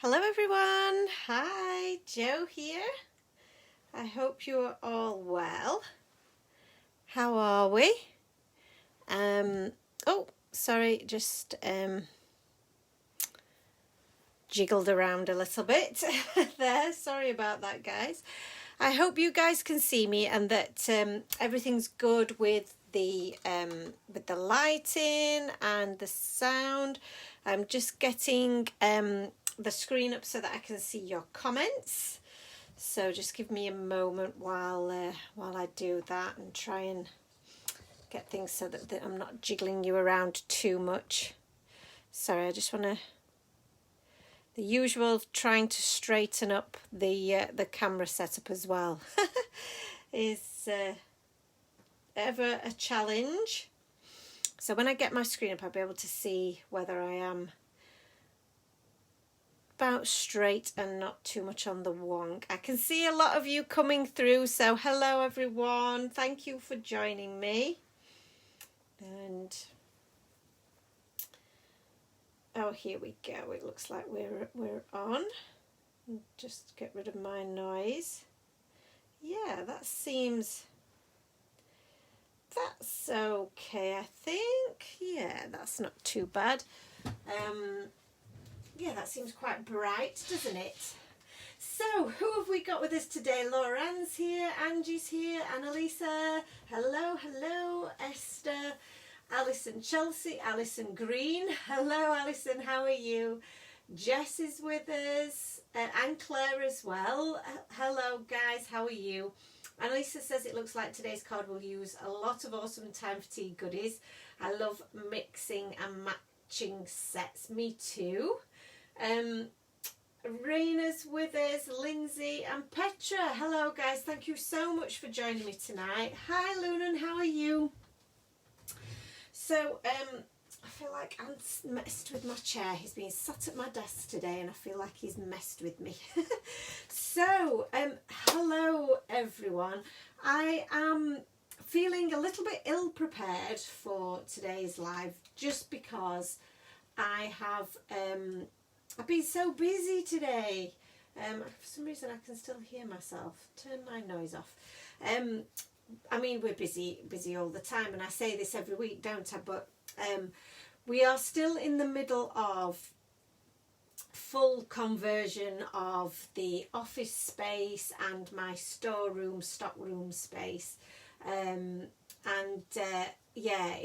Hello everyone, hi, Jo here. I hope you are all well. How are we? Oh, sorry, just jiggled around a little bit there. Sorry about that, guys. I hope you guys can see me and that everything's good with the lighting and the sound. I'm just getting the screen up so that I can see your comments. So just give me a moment while I do that and try and get things so that I'm not jiggling you around too much. Sorry, I just want to. The usual trying to straighten up the camera setup as well is ever a challenge. So when I get my screen up, I'll be able to see whether I am about straight and not too much on the wonk. I can see a lot of you coming through, so hello everyone. Thank you for joining me. And oh, here we go. It looks like we're on. Just get rid of my noise. Yeah, that's okay, I think. Yeah, that's not too bad. Yeah, that seems quite bright, doesn't it? So, who have we got with us today? Lauren's here, Angie's here, Annalisa, hello, Esther, Alison Chelsea, Alison Green, hello Alison, how are you? Jess is with us, and Claire as well. Hello guys, how are you? Annalisa says it looks like today's card will use a lot of awesome time for tea goodies. I love mixing and matching sets, me too. Raina's with us, Lindsay and Petra. Hello guys, thank you so much for joining me tonight. Hi Lunan, how are you? So I feel like Ant's messed with my chair. He's been sat at my desk today and I feel like he's messed with me. So hello everyone. I am feeling a little bit ill prepared for today's live just because I have I've been so busy today. For some reason I can still hear myself. Turn my noise off. I mean, we're busy all the time, and I say this every week, don't I? But we are still in the middle of full conversion of the office space and my storeroom, stockroom space. Yeah,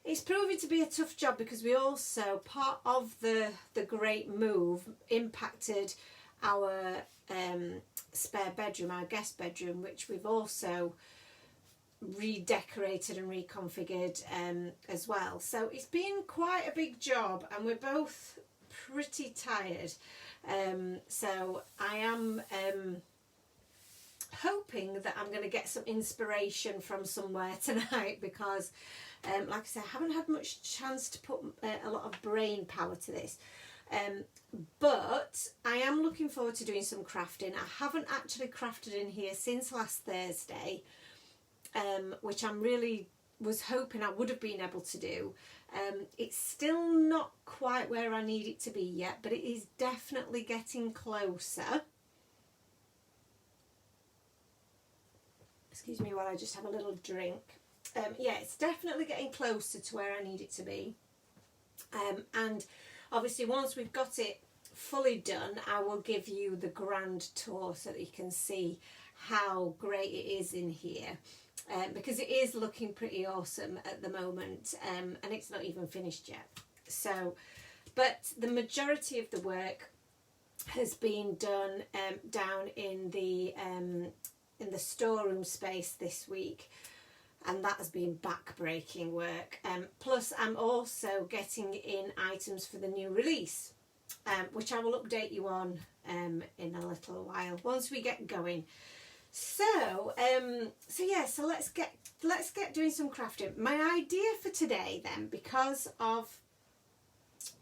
it's proving to be a tough job because we also, part of the great move impacted our spare bedroom, our guest bedroom, which we've also redecorated and reconfigured as well. So it's been quite a big job and we're both pretty tired. So I am hoping that I'm going to get some inspiration from somewhere tonight because like I said, I haven't had much chance to put a lot of brain power to this. But I am looking forward to doing some crafting. I haven't actually crafted in here since last Thursday, which I'm really was hoping I would have been able to do. It's still not quite where I need it to be yet, but it is definitely getting closer. Excuse me while I just have a little drink. Yeah, it's definitely getting closer to where I need it to be. And obviously once we've got it fully done, I will give you the grand tour so that you can see how great it is in here. Because it is looking pretty awesome at the moment, and it's not even finished yet. So, but the majority of the work has been done down in the storeroom space this week. And that has been back-breaking work. Plus, I'm also getting in items for the new release, which I will update you on in a little while once we get going. So let's get doing some crafting. My idea for today, then, because of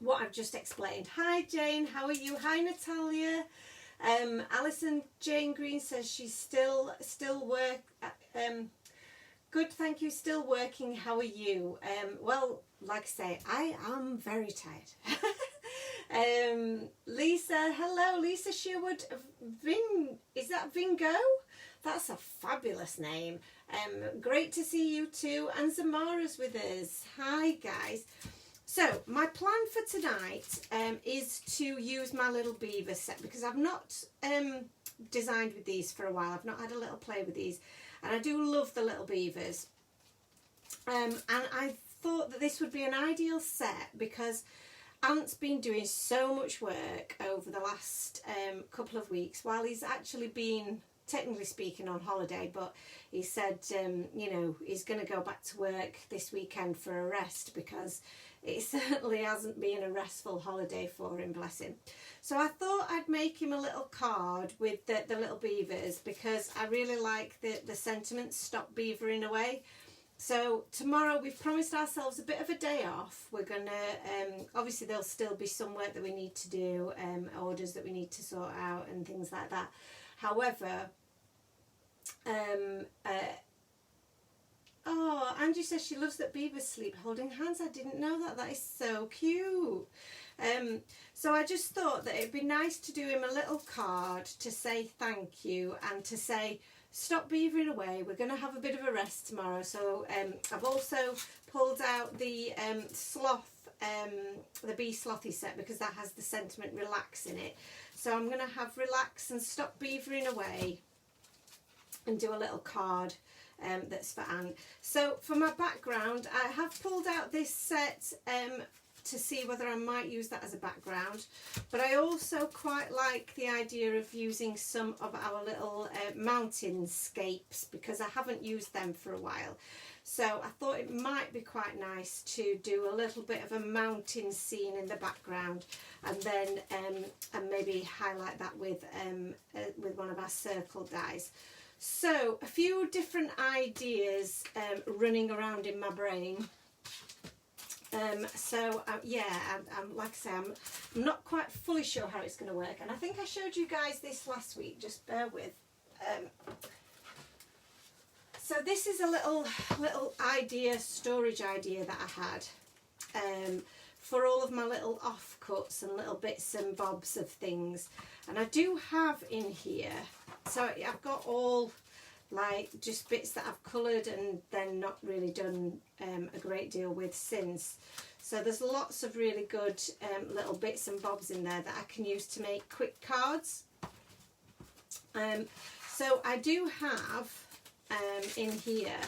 what I've just explained. Hi Jane, how are you? Hi Natalia. Alison Jane Green says she's still good, thank you, still working. How are you? Well, like I say, I am very tired. Lisa, hello, Lisa Sherwood. Is that Vingo? That's a fabulous name. Great to see you too. And Zamara's with us. Hi guys. So my plan for tonight is to use my little beaver set, because I've not designed with these for a while. I've not had a little play with these, and I do love the little beavers. And I thought that this would be an ideal set because Ant's been doing so much work over the last couple of weeks while he's actually been, technically speaking, on holiday, but he said you know, he's going to go back to work this weekend for a rest, because it certainly hasn't been a restful holiday for him, bless him. So I thought I'd make him a little card with the little beavers, because I really like the sentiment, stop beavering away. So tomorrow we've promised ourselves a bit of a day off. We're going to, obviously there'll still be some work that we need to do, orders that we need to sort out and things like that. However, oh, Angie says she loves that beavers sleep holding hands. I didn't know that. That is so cute. So I just thought that it'd be nice to do him a little card to say thank you and to say stop beavering away. We're going to have a bit of a rest tomorrow. So I've also pulled out the sloth, the Be Slothy set, because that has the sentiment relax in it. So I'm going to have relax and stop beavering away and do a little card that's for Anne. So for my background, I have pulled out this set to see whether I might use that as a background, but I also quite like the idea of using some of our little mountainscapes, because I haven't used them for a while. So I thought it might be quite nice to do a little bit of a mountain scene in the background, and then and maybe highlight that with one of our circle dies. So a few different ideas running around in my brain. Yeah, I'm like I say, I'm not quite fully sure how it's going to work, and I think I showed you guys this last week. Just bear with. So this is a little storage idea that I had for all of my little offcuts and little bits and bobs of things, and I do have in here. So I've got all like just bits that I've coloured and then not really done a great deal with since. So there's lots of really good little bits and bobs in there that I can use to make quick cards. So I do have in here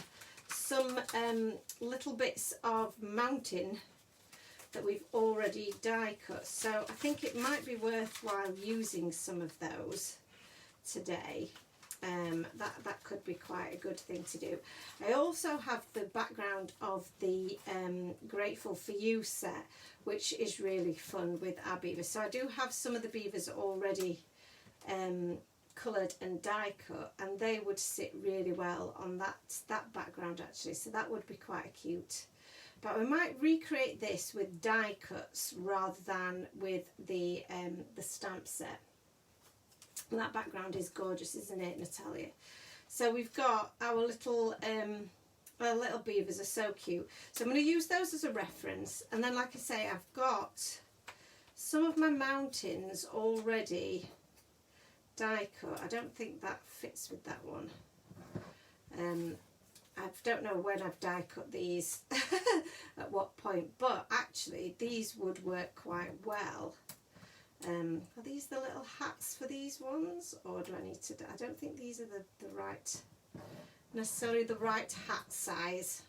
some little bits of mountain that we've already die cut. So I think it might be worthwhile using some of those today. That could be quite a good thing to do. I also have the background of the Grateful for You set, which is really fun with our beavers. So I do have some of the beavers already coloured and die cut, and they would sit really well on that background actually. So that would be quite cute. But we might recreate this with die cuts rather than with the stamp set. And that background is gorgeous, isn't it, Natalia? So we've got our little beavers are so cute. So I'm going to use those as a reference. And then, like I say, I've got some of my mountains already die cut. I don't think that fits with that one. I don't know when I've die cut these at what point, but actually these would work quite well. Are these the little hats for these ones, or do I need to? I don't think these are the right, necessarily the right hat size.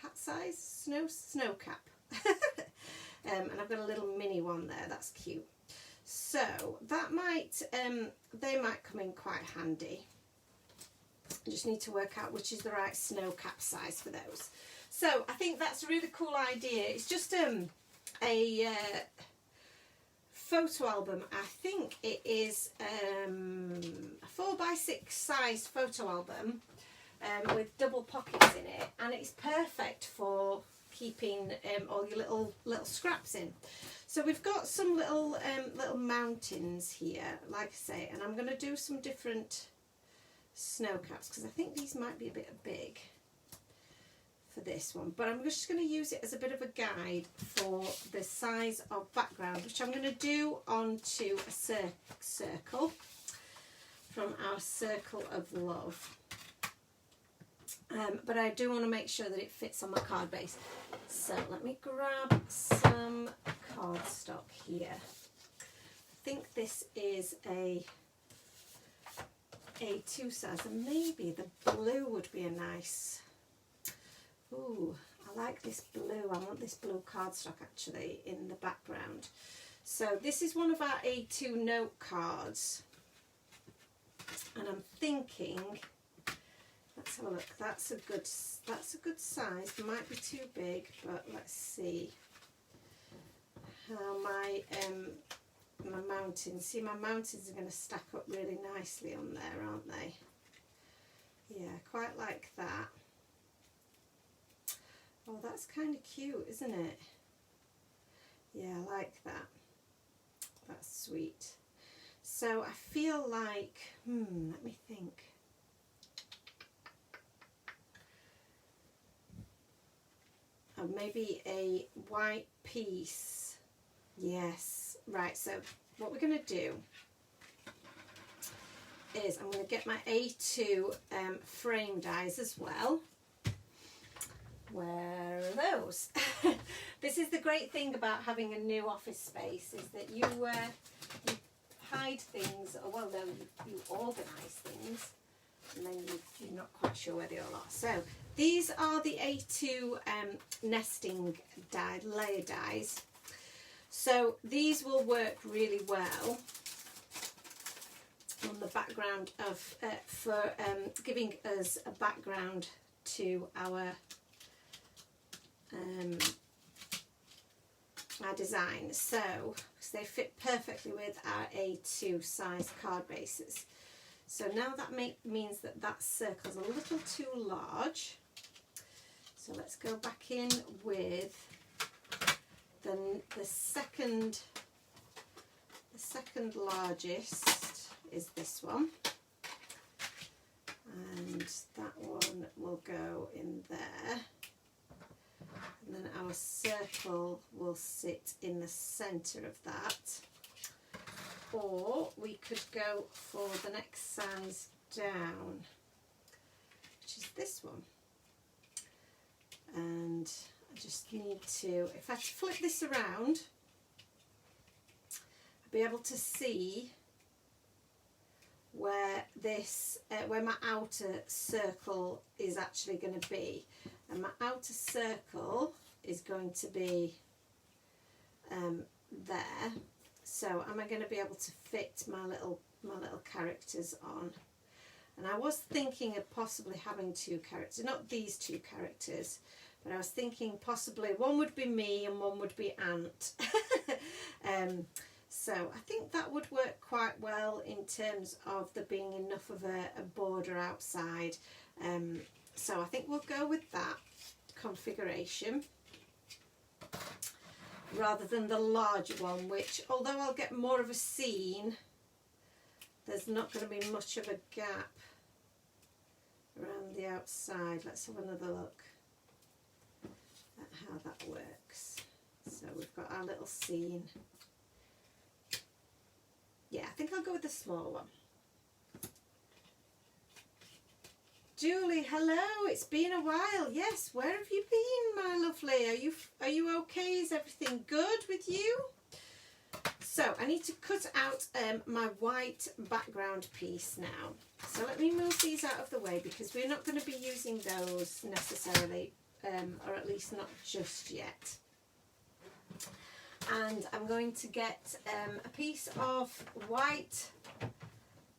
Hat size? Snow cap. And I've got a little mini one there. That's cute. So that might, they might come in quite handy. I just need to work out which is the right snow cap size for those. So I think that's a really cool idea. It's just a photo album. I think it is a 4x6 size photo album with double pockets in it, and it's perfect for keeping all your little scraps in. So we've got some little mountains here, like I say, and I'm going to do some different snow caps because I think these might be a bit big for this one, but I'm just going to use it as a bit of a guide for the size of background, which I'm going to do onto a circle from our circle of love. But I do want to make sure that it fits on my card base. So let me grab some cardstock here. I think this is a A2 size, and maybe the blue would be a nice. Ooh, I like this blue. I want this blue cardstock actually in the background. So this is one of our A2 note cards, and I'm thinking, let's have a look. That's a good size. It might be too big, but let's see how my mountains. See, my mountains are going to stack up really nicely on there, aren't they? Yeah, quite like that. Oh, that's kind of cute, isn't it? Yeah, I like that. That's sweet. So I feel like, let me think. Maybe a white piece. Yes. Right, so what we're going to do is I'm going to get my A2 frame dies as well. Where are those? This is the great thing about having a new office space, is that you hide things, or well, no, you organise things, and then you're not quite sure where they all are. So these are the A2 nesting die, layer dies. So these will work really well on the background of for giving us a background to our design. So they fit perfectly with our A2 size card bases. So now that means that that circle's a little too large. So let's go back in with the second largest is this one, and that one will go in there, and then our circle will sit in the centre of that. Or we could go for the next size down, which is this one. And I just need to, if I flip this around, I'll be able to see where this, where my outer circle is actually going to be. And my outer circle is going to be there. So am I going to be able to fit my little characters on? And I was thinking of possibly having two characters, not these two characters, but I was thinking possibly one would be me and one would be Ant. So I think that would work quite well in terms of there being enough of a border outside. So I think we'll go with that configuration, rather than the larger one, which, although I'll get more of a scene, there's not going to be much of a gap around the outside. Let's have another look at how that works. So we've got our little scene. Yeah, I think I'll go with the small one. Julie, hello, it's been a while. Yes, where have you been, my lovely? Are you okay? Is everything good with you? So I need to cut out my white background piece now. So let me move these out of the way, because we're not going to be using those necessarily, or at least not just yet. And I'm going to get a piece of white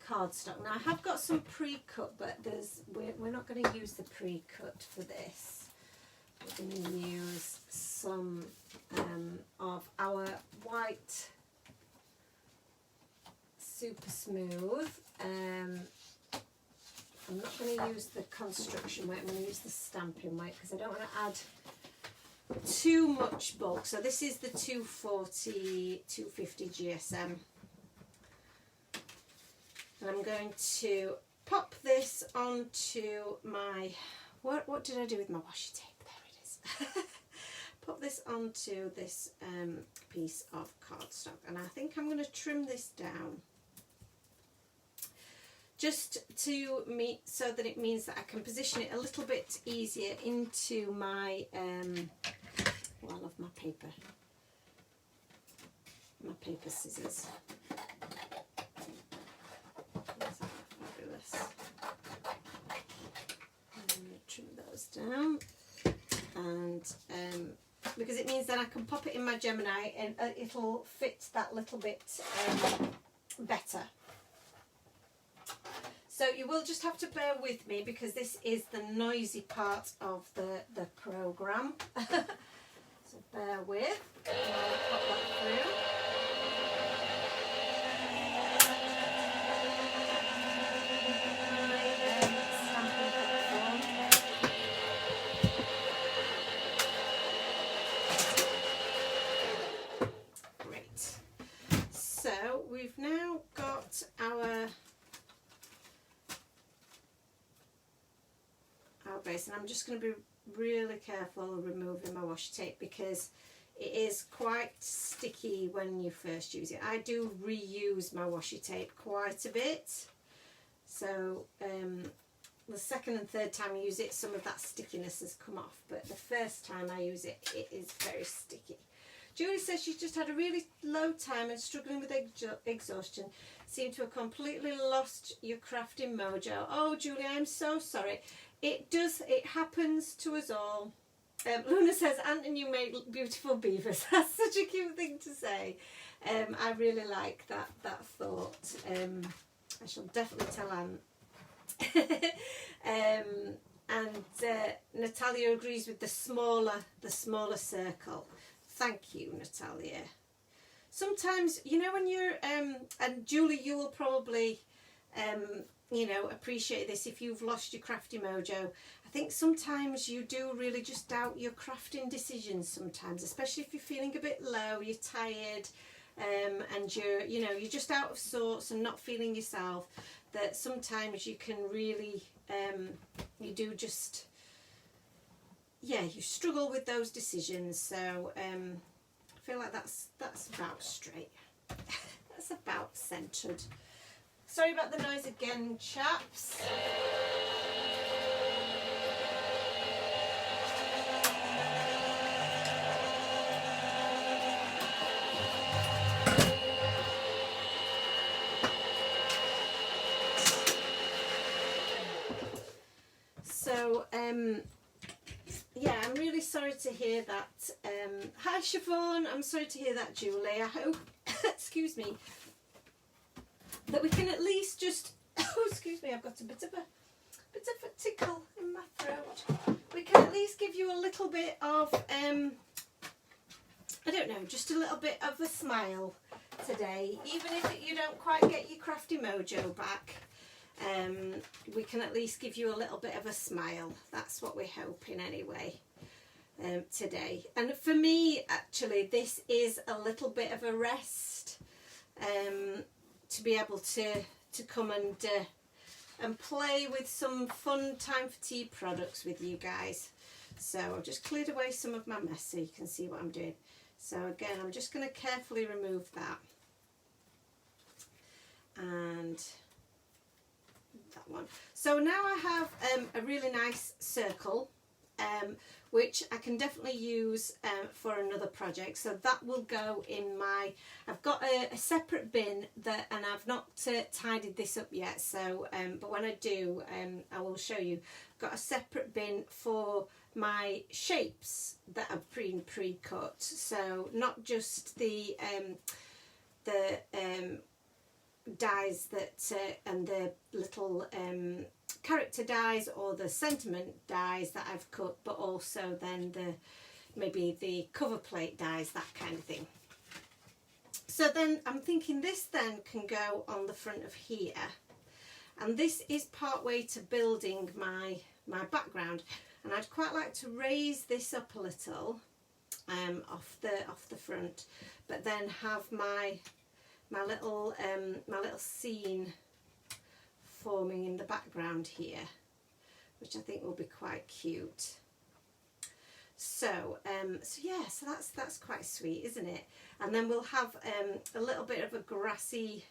cardstock. Now I have got some pre-cut, but we're not going to use the pre-cut for this. We're going to use some of our white super smooth. I'm not going to use the construction weight, I'm going to use the stamping weight, because I don't want to add too much bulk. So this is the 240, 250 GSM. And I'm going to pop this onto my, what did I do with my washi tape put this onto this piece of cardstock, and I think I'm going to trim this down just to meet, so that it means that I can position it a little bit easier into my oh, I love my paper scissors. Fabulous. I'm going to trim those down, and because it means that I can pop it in my Gemini and it'll fit that little bit better. So you will just have to bear with me because this is the noisy part of the programme. So bear with, and I'll pop that through. Great. So we've now got our base, and I'm just going to be really careful removing my washi tape because it is quite sticky when you first use it. I do reuse my washi tape quite a bit, so the second and third time I use it, some of that stickiness has come off, but the first time I use it, it is very sticky. Julie says she's just had a really low time and struggling with exhaustion. Seem to have completely lost your crafting mojo. Oh, Julie, I'm so sorry. It happens to us all. Luna says, Aunt and you make beautiful beavers. That's such a cute thing to say. I really like that thought. I shall definitely tell Aunt. And Natalia agrees with the smaller circle. Thank you, Natalia. Sometimes, you know, when you're, and Julie, you will probably, you know, appreciate this if you've lost your crafty mojo. I think sometimes you do really just doubt your crafting decisions sometimes, especially if you're feeling a bit low, you're tired, and you're just out of sorts and not feeling yourself, that sometimes you can really, you do just, yeah, you struggle with those decisions. So I feel like that's about straight. That's about centred. Sorry about the noise again, chaps. So, yeah, I'm really sorry to hear that. Hi, Siobhan. I'm sorry to hear that, Julie. I hope, excuse me, that we can at least just, oh, excuse me, I've got a bit of a tickle in my throat. We can at least give you a little bit of, I don't know, just a little bit of a smile today. Even if you don't quite get your crafty mojo back, we can at least give you a little bit of a smile. That's what we're hoping anyway, today. And for me, actually, this is a little bit of a rest, to be able to come and play with some fun Time for Tea products with you guys. So I've just cleared away some of my mess so you can see what I'm doing. So again, I'm just going to carefully remove that. And that one. So now I have a really nice circle, which I can definitely use for another project. So that will go in my, I've got a separate bin that, and I've not tidied this up yet. So, but when I do, I will show you. I've got a separate bin for my shapes that I've pre-cut. So not just the dies that and the little character dies or the sentiment dies that I've cut, but also then maybe the cover plate dies, that kind of thing. So then I'm thinking this then can go on the front of here, and this is part way to building my background, and I'd quite like to raise this up a little off the front, but then have my little scene forming in the background here, which I think will be quite cute. So yeah, so that's quite sweet, isn't it? And then we'll have a little bit of a grassy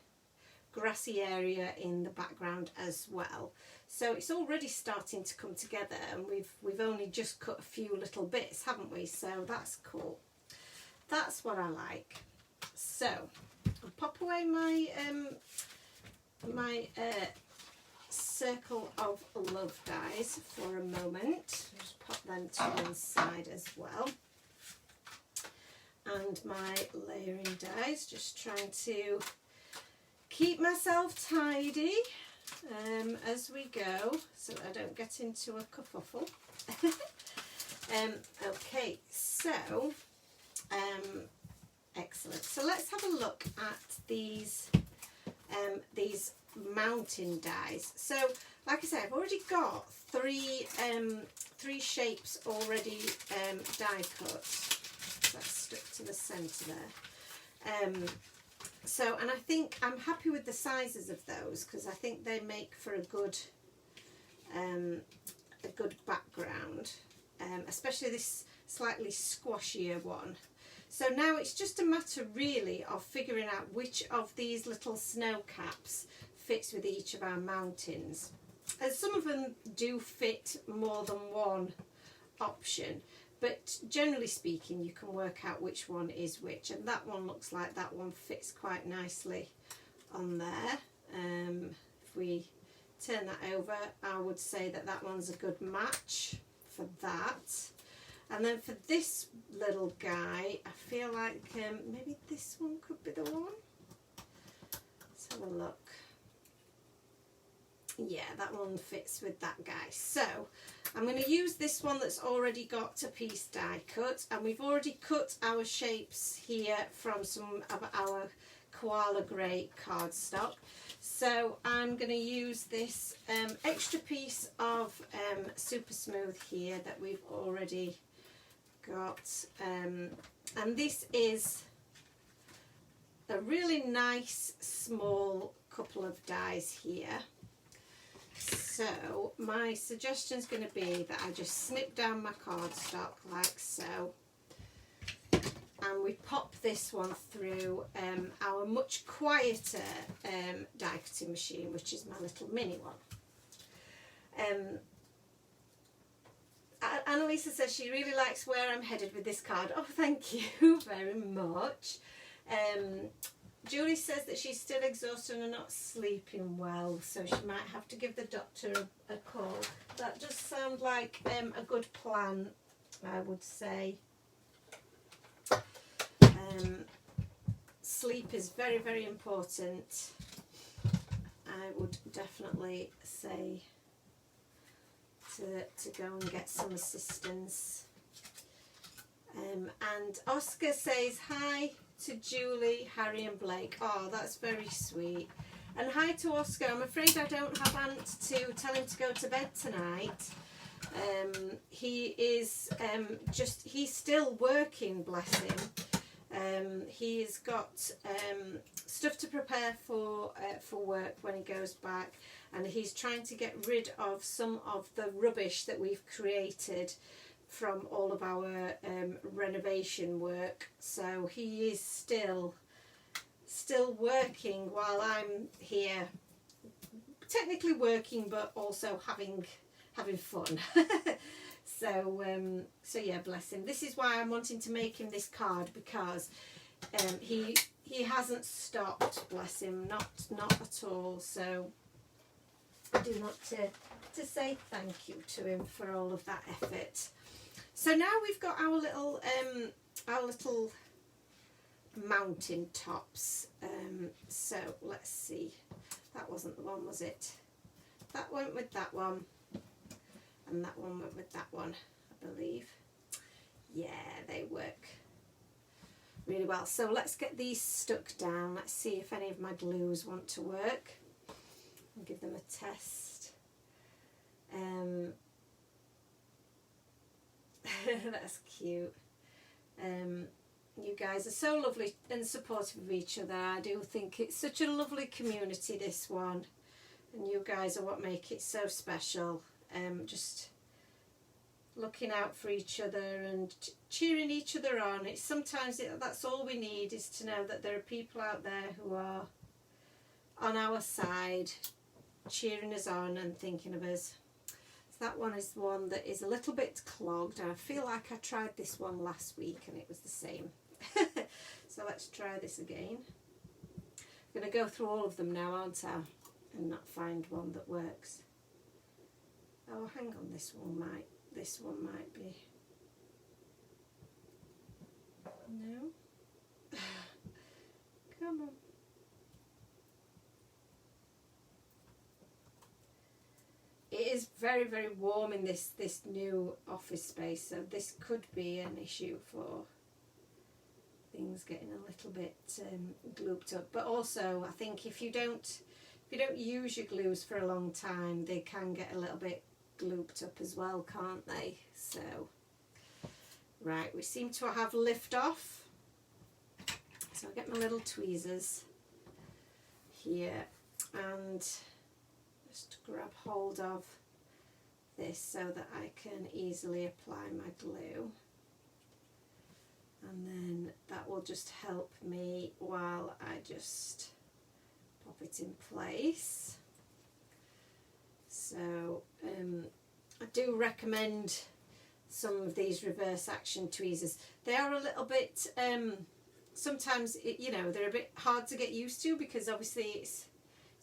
area in the background as well. So it's already starting to come together, and we've only just cut a few little bits, haven't we? So that's cool. That's what I like. So I'll pop away my Circle of Love dies for a moment. Just pop them to one side as well. And my layering dies, just trying to keep myself tidy as we go, so that I don't get into a kerfuffle. Okay, so excellent. So let's have a look at these mountain dies. So like I said, I've already got three shapes already die cut. So that's stuck to the centre there. So, and I think I'm happy with the sizes of those, because I think they make for a good background, especially this slightly squashier one. So now it's just a matter really of figuring out which of these little snow caps fits with each of our mountains. And some of them do fit more than one option, but generally speaking you can work out which one is which, and that one looks like that one fits quite nicely on there. If we turn that over, I would say that that one's a good match for that. And then for this little guy, I feel like maybe this one could be the one. Let's have a look. Yeah, that one fits with that guy. So I'm going to use this one that's already got a piece die cut, and we've already cut our shapes here from some of our koala grey cardstock. So I'm going to use this extra piece of super smooth here that we've already got, and this is a really nice small couple of dies here. So my suggestion is going to be that I just snip down my cardstock like so, and we pop this one through our much quieter die cutting machine, which is my little mini one. Annalisa says she really likes where I'm headed with this card. Oh, thank you very much. Julie says that she's still exhausted and not sleeping well, so she might have to give the doctor a call. That does sound like a good plan, I would say. Sleep is very, very important. I would definitely say to go and get some assistance. And Oscar says hi to Julie, Harry and Blake. Oh, that's very sweet. And hi to Oscar. I'm afraid I don't have Aunt to tell him to go to bed tonight. He is he's still working, bless him. He's got stuff to prepare for work when he goes back, and he's trying to get rid of some of the rubbish that we've created from all of our renovation work. So he is still working while I'm here, technically working but also having fun. So yeah, bless him. This is why I'm wanting to make him this card, because he hasn't stopped, bless him, not at all. So I do want to say thank you to him for all of that effort. So now we've got our little mountain tops. So let's see. That wasn't the one, was it? That went with that one, and that one went with that one, I believe. Yeah, they work really well. So let's get these stuck down. Let's see if any of my glues want to work. I'll give them a test. That's cute. You guys are so lovely and supportive of each other. I do think it's such a lovely community, this one, and you guys are what make it so special. Just looking out for each other and cheering each other on. It's sometimes that's all we need, is to know that there are people out there who are on our side, cheering us on and thinking of us. So that one is one that is a little bit clogged. I feel like I tried this one last week and it was the same. So let's try this again. I'm going to go through all of them now, aren't I? And not find one that works. Oh, hang on, this one might be. No. Come on. It is very, very warm in this new office space, so this could be an issue for things getting a little bit glooped up. But also, I think if you don't use your glues for a long time, they can get a little bit glooped up as well, can't they? So, right, we seem to have lift off. So I'll get my little tweezers here and just grab hold of this so that I can easily apply my glue. And then that will just help me while I just pop it in place. So I do recommend some of these reverse action tweezers. They are a little bit, sometimes, they're a bit hard to get used to, because obviously it's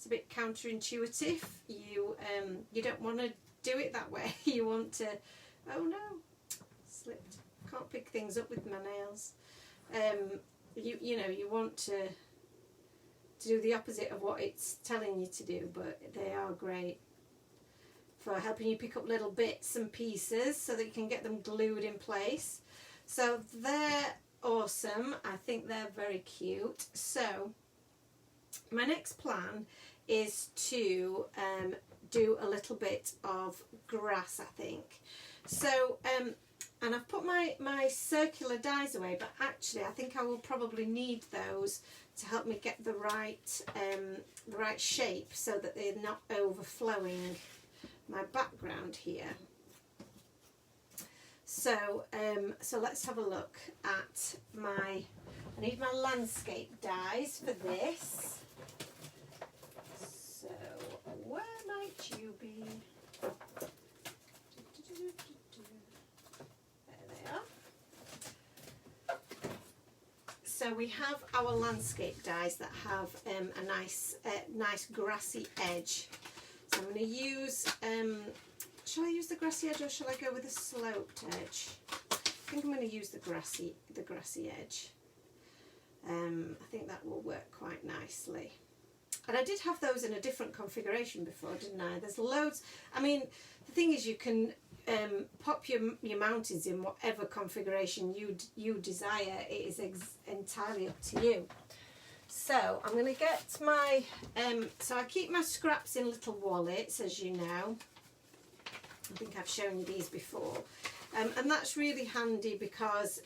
a bit counterintuitive. You don't want to do it that way. You want to, oh no, slipped. Can't pick things up with my nails. You want to do the opposite of what it's telling you to do, but they are great for helping you pick up little bits and pieces so that you can get them glued in place. So they're awesome. I think they're very cute. So my next plan is to do a little bit of grass, I think. So and I've put my circular dies away, but actually I think I will probably need those to help me get the right shape so that they're not overflowing my background here. So so let's have a look at I need my landscape dies for this. So where might you be? So we have our landscape dies that have a nice grassy edge. So I'm going to use, shall I use the grassy edge or shall I go with the sloped edge? I think I'm going to use the grassy edge. I think that will work quite nicely. And I did have those in a different configuration before, didn't I? There's loads. I mean, the thing is, you can pop your mountains in whatever configuration you desire. It is entirely up to you. So I'm going to get my, so I keep my scraps in little wallets, as you know. I think I've shown you these before. And that's really handy because,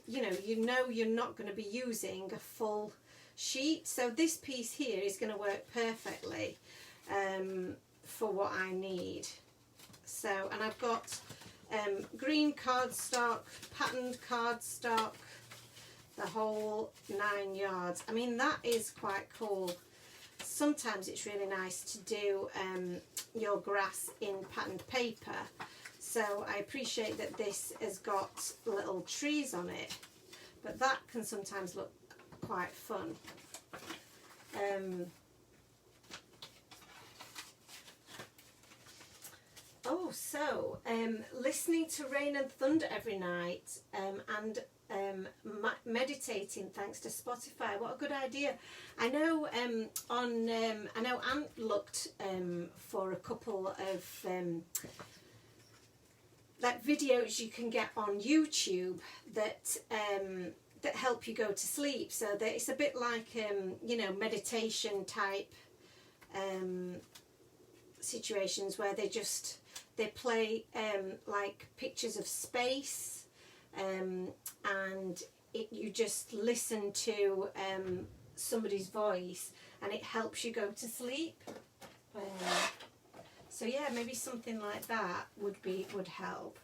you know you're not going to be using a full sheet. So this piece here is going to work perfectly for what I need. So, and I've got green cardstock, patterned cardstock, the whole 9 yards. I mean, that is quite cool. Sometimes it's really nice to do your grass in patterned paper. So I appreciate that this has got little trees on it, but that can sometimes look quite fun. Listening to rain and thunder every night and meditating thanks to Spotify. What a good idea. I know I know Ant looked for a couple of like videos you can get on YouTube that that help you go to sleep. So that it's a bit like meditation type situations where they play like pictures of space, and you just listen to somebody's voice and it helps you go to sleep. So yeah, maybe something like that would help.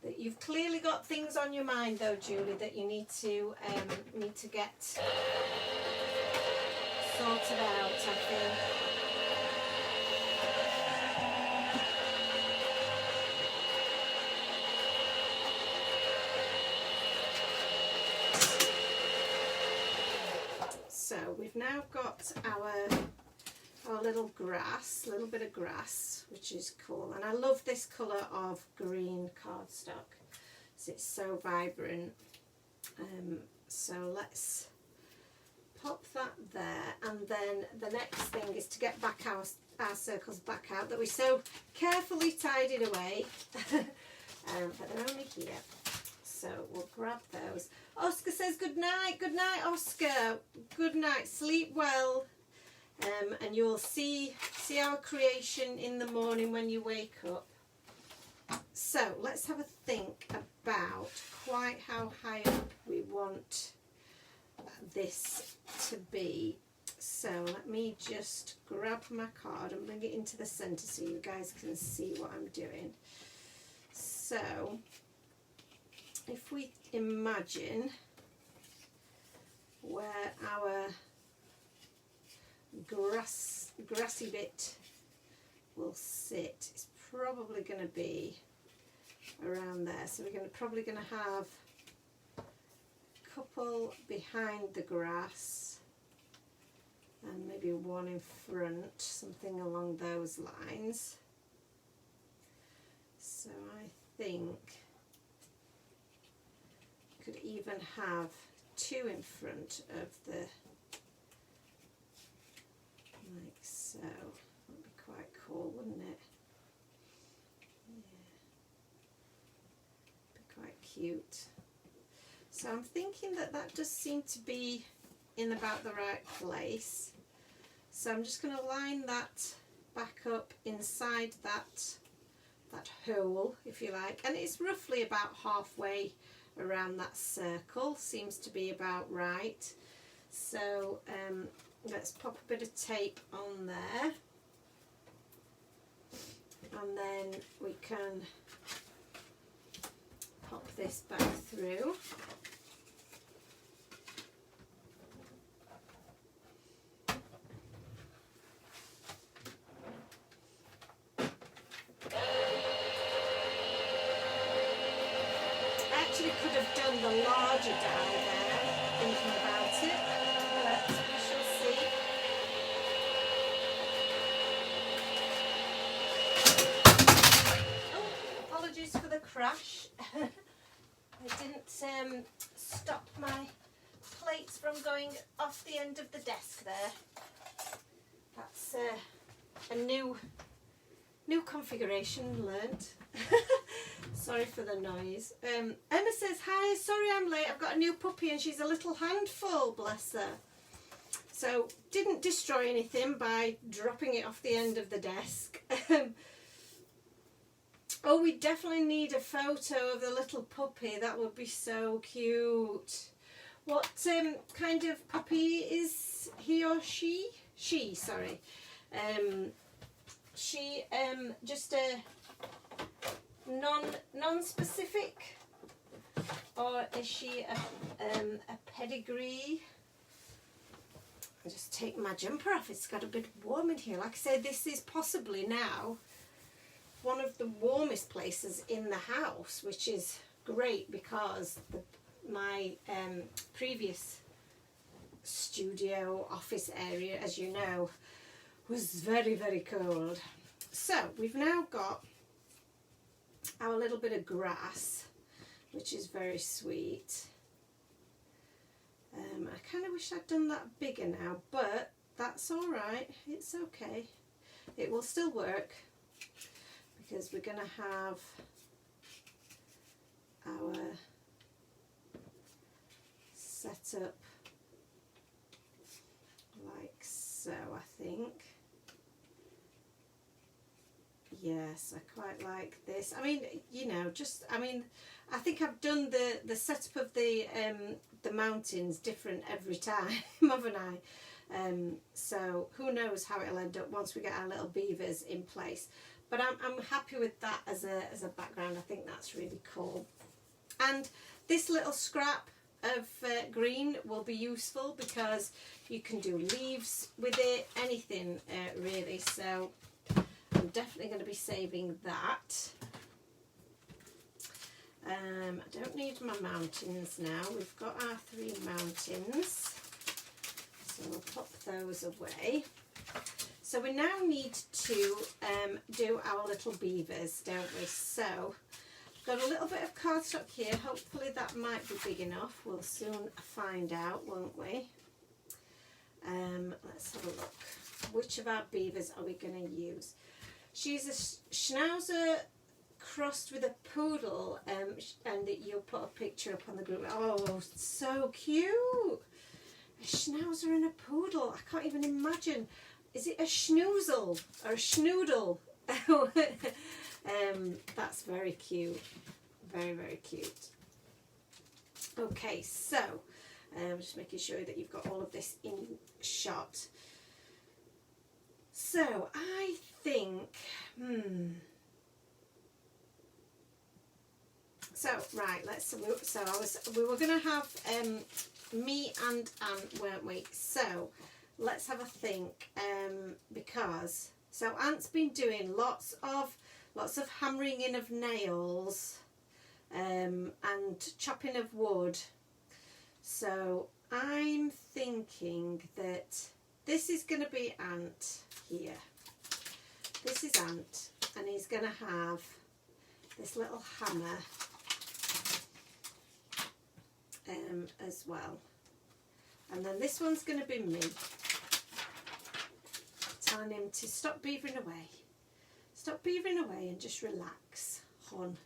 that you've clearly got things on your mind though, Julie, that you need to get sorted out, I think. So we've now got our little grass, little bit of grass, which is cool. And I love this colour of green cardstock. It's so vibrant. So let's pop that there. And then the next thing is to get back our circles back out that we so carefully tidied away. But they're only here. So we'll grab those. Oscar says good night. Good night, Oscar. Good night. Sleep well. And you'll see our creation in the morning when you wake up. So let's have a think about quite how high up we want this to be. So let me just grab my card and bring it into the centre so you guys can see what I'm doing. So if we imagine where our grassy bit will sit, it's probably going to be around there. So we're probably going to have a couple behind the grass and maybe one in front, something along those lines. So I think could even have two in front of the, like so. That'd be quite cool, wouldn't it? Yeah, be quite cute. So I'm thinking that does seem to be in about the right place. So I'm just going to line that back up inside that hole, if you like, and it's roughly about halfway around that circle, seems to be about right. So let's pop a bit of tape on there, and then we can pop this back through. Could have done the larger die there, thinking about it, but we shall see. Oh, apologies for the crash. I didn't stop my plates from going off the end of the desk there. That's a new configuration learnt. Sorry for the noise. Emma says, hi, sorry I'm late. I've got a new puppy and she's a little handful, bless her. So, didn't destroy anything by dropping it off the end of the desk. Oh, we definitely need a photo of the little puppy. That would be so cute. What kind of puppy is he or she? She, sorry. She, just a non-specific, or is she a pedigree? I'll just take my jumper off. It's got a bit warm in here. Like I say, this is possibly now one of the warmest places in the house, which is great because my previous studio office area, as you know, was very, very cold. So we've now got our little bit of grass, which is very sweet. I kind of wish I'd done that bigger now, but that's all right. It's okay. It will still work because we're going to have our setup like so, I think. Yes, I quite like this. I mean, you know, I think I've done the setup of the mountains different every time, haven't I? So who knows how it'll end up once we get our little beavers in place. but I'm happy with that as a background. I think that's really cool. And this little scrap of green will be useful because you can do leaves with it, anything really. So I'm definitely going to be saving that. I don't need my mountains now. We've got our 3 mountains, so we'll pop those away. So we now need to do our little beavers, don't we? So I've got a little bit of cardstock here. Hopefully that might be big enough. We'll soon find out, won't we? Let's have a look. Which of our beavers are we going to use? She's a Schnauzer crossed with a poodle, and that you'll put a picture up on the group. Oh, so cute! A Schnauzer and a poodle. I can't even imagine. Is it a schnoozle or a schnoodle? That's very cute. Very, very cute. Okay, so just making sure that you've got all of this in shot. So I think, so right, we were going to have me and Ant, weren't we? So let's have a think, because Ant's been doing lots of hammering in of nails and chopping of wood. So I'm thinking that this is going to be Ant here. This is Ant, and he's going to have this little hammer as well. And then this one's going to be me, telling him to stop beavering away. Stop beavering away and just relax, hon.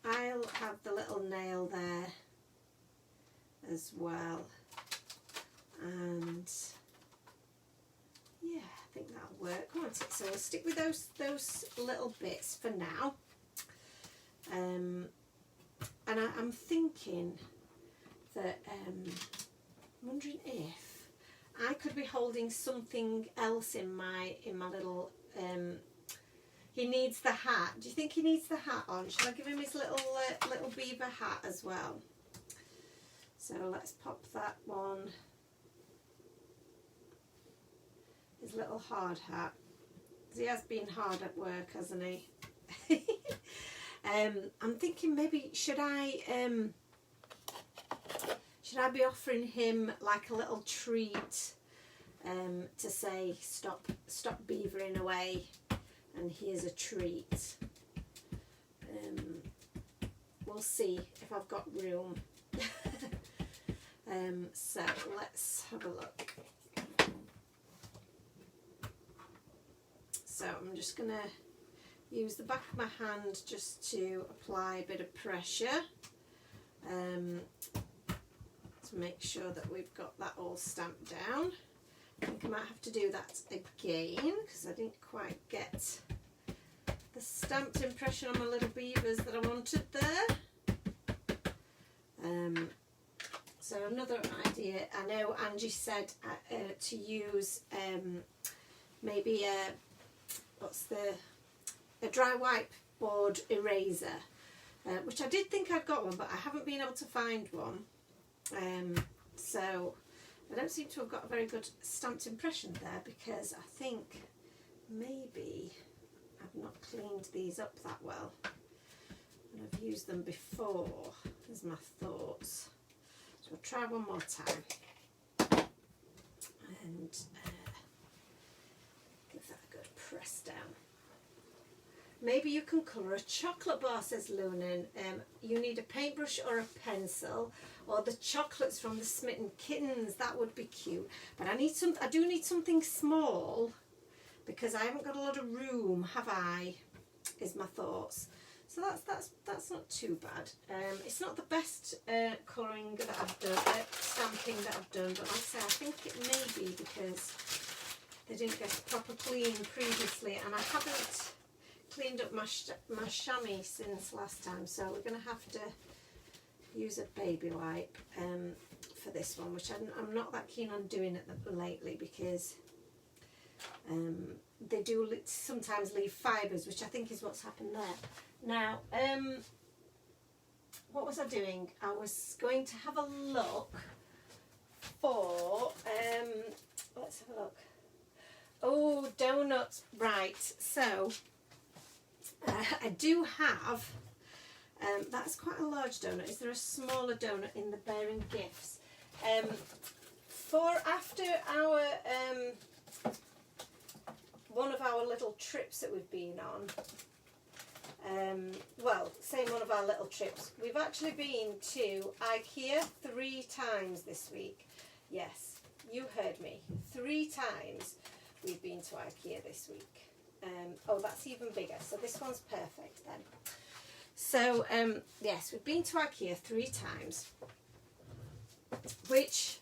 I'll have the little nail there as well. And yeah, I think that'll work, won't it? So we'll stick with those little bits for now. And I'm thinking that I'm wondering if I could be holding something else in my little. He needs the hat. Do you think he needs the hat on? Shall I give him his little beaver hat as well? So let's pop that one. His little hard hat. He has been hard at work, hasn't he? I'm thinking maybe should I be offering him like a little treat to say stop beavering away, and here's a treat. We'll see if I've got room. So let's have a look. So I'm just going to use the back of my hand just to apply a bit of pressure to make sure that we've got that all stamped down. I think I might have to do that again because I didn't quite get the stamped impression on my little beavers that I wanted there. So another idea, I know Angie said to use maybe a dry whiteboard eraser, which I did think I'd got one, but I haven't been able to find one. So I don't seem to have got a very good stamped impression there because I think maybe I've not cleaned these up that well. And I've used them before, is my thoughts. So I'll try one more time. And give that a good press down. Maybe you can colour a chocolate bar, says Lunan. You need a paintbrush or a pencil, or the chocolates from the Smitten Kittens. That would be cute. But I do need something small because I haven't got a lot of room, have I? Is my thoughts. So that's not too bad. It's not the best colouring that I've done, stamping that I've done, but like I say, I think it may be because they didn't get proper clean previously, and I haven't cleaned up my chamois since last time, so we're going to have to use a baby wipe for this one, which I'm not that keen on doing it lately because they do sometimes leave fibres, which I think is what's happened there. Now, what was I doing? I was going to have a look for, let's have a look. Oh, donuts, right. So, I do have, that's quite a large donut. Is there a smaller donut in the bearing gifts? For after our, one of our little trips that we've been on, well, saying one of our little trips, we've actually been to IKEA 3 times this week. Yes, you heard me. 3 times we've been to IKEA this week. Oh, that's even bigger. So this one's perfect then. So, yes, we've been to IKEA 3 times, which,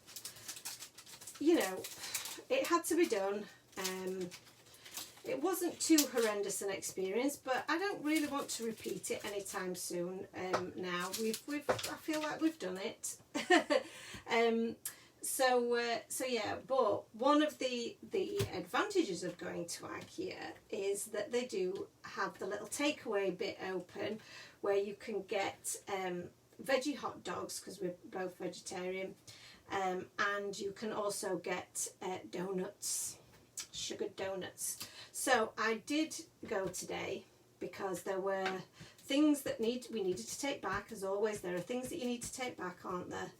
you know, it had to be done. It wasn't too horrendous an experience, but I don't really want to repeat it anytime soon. Now I feel like we've done it. So yeah. But one of the advantages of going to IKEA is that they do have the little takeaway bit open, where you can get veggie hot dogs, because we're both vegetarian, and you can also get donuts, sugared donuts. So I did go today because there were things that we needed to take back. As always, there are things that you need to take back, aren't there?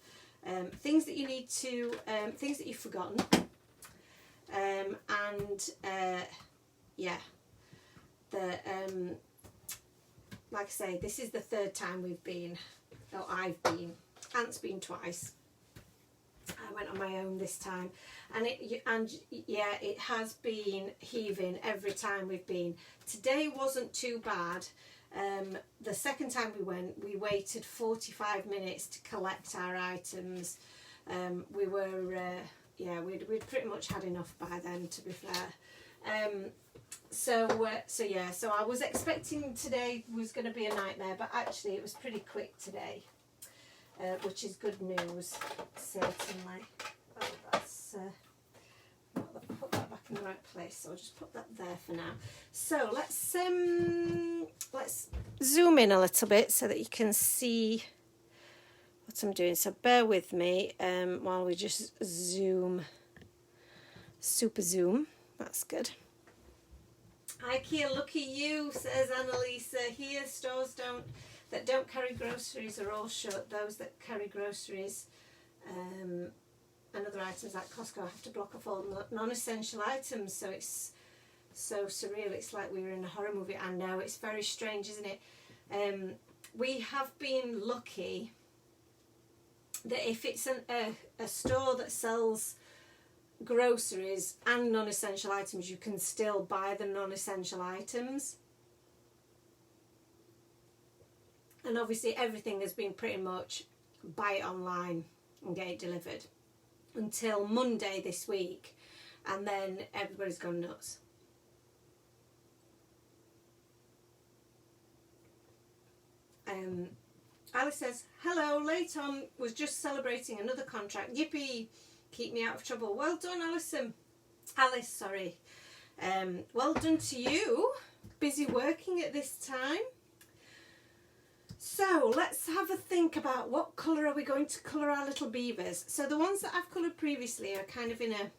Things that you need to, things that you've forgotten. Yeah, like I say, this is the 3rd time we've been, or I've been. Ant's been twice. I went on my own this time, and yeah, it has been heaving every time we've been. Today wasn't too bad. The second time we went, we waited 45 minutes to collect our items. We were, yeah, we'd pretty much had enough by then, to be fair. So yeah, so I was expecting today was going to be a nightmare, but actually it was pretty quick today. Which is good news, certainly. Oh, that's put that back in the right place, so I'll just put that there for now. So let's zoom in a little bit so that you can see what I'm doing. So bear with me while we just zoom, super zoom. That's good. IKEA, lucky you, says Annalisa. Here, stores that don't carry groceries are all shut. Those that carry groceries and other items like Costco have to block off all non-essential items. So it's so surreal. It's like we were in a horror movie. I know, it's very strange, isn't it? We have been lucky that if it's a store that sells groceries and non-essential items, you can still buy the non-essential items. And obviously everything has been pretty much buy it online and get it delivered until Monday this week, and then everybody's gone nuts. Alice says, hello, late on, was just celebrating another contract. Yippee, keep me out of trouble. Well done, Alice, sorry. Well done to you. Busy working at this time. So let's have a think about what colour are we going to colour our little beavers. So the ones that I've coloured previously are kind of in a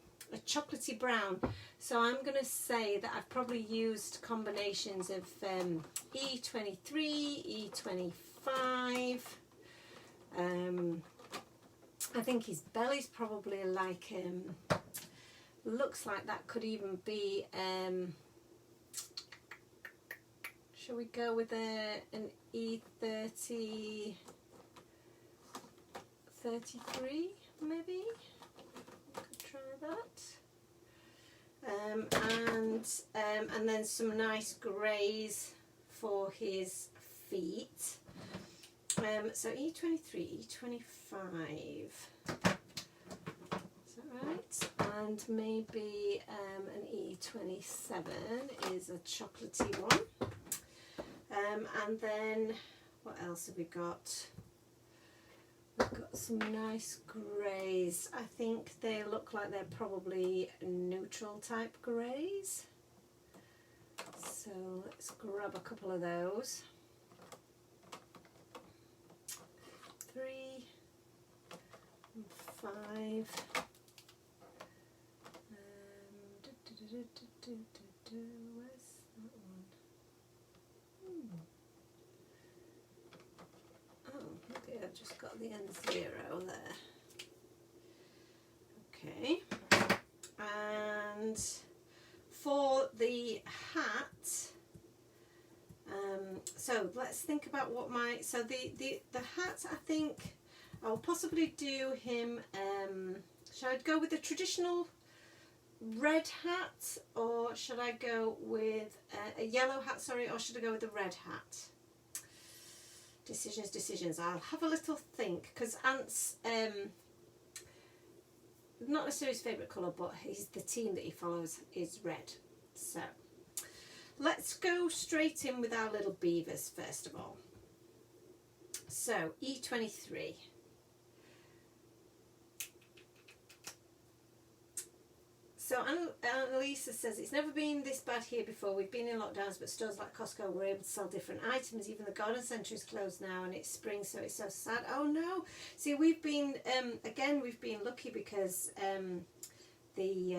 chocolatey brown. So I'm going to say that I've probably used combinations of E23, E25. I think his belly's probably like, looks like that could even be, shall we go with an E30, 33 maybe? Could try that. And then some nice greys for his feet. So E23, E25. Is that right? And maybe an E27 is a chocolatey one. And then what else have we got? We've got some nice greys. I think they look like they're probably neutral type greys. So let's grab a couple of those. 3 and 5. Where's that one? Oh, okay, I've just got the end 0 there. Okay. And for the hat, so let's think about what my, so the hat, I think I'll possibly do him, should I go with the traditional red hat, or should I go with a yellow hat, sorry, or should I go with the red hat? Decisions. I'll have a little think, because Ant's not necessarily his favourite colour, but the team that he follows is red. So let's go straight in with our little beavers first of all. So E23. So Annalisa says, it's never been this bad here before. We've been in lockdowns, but stores like Costco were able to sell different items. Even the garden centre is closed now, and it's spring, so it's so sad. Oh no! See, we've been again, we've been lucky because the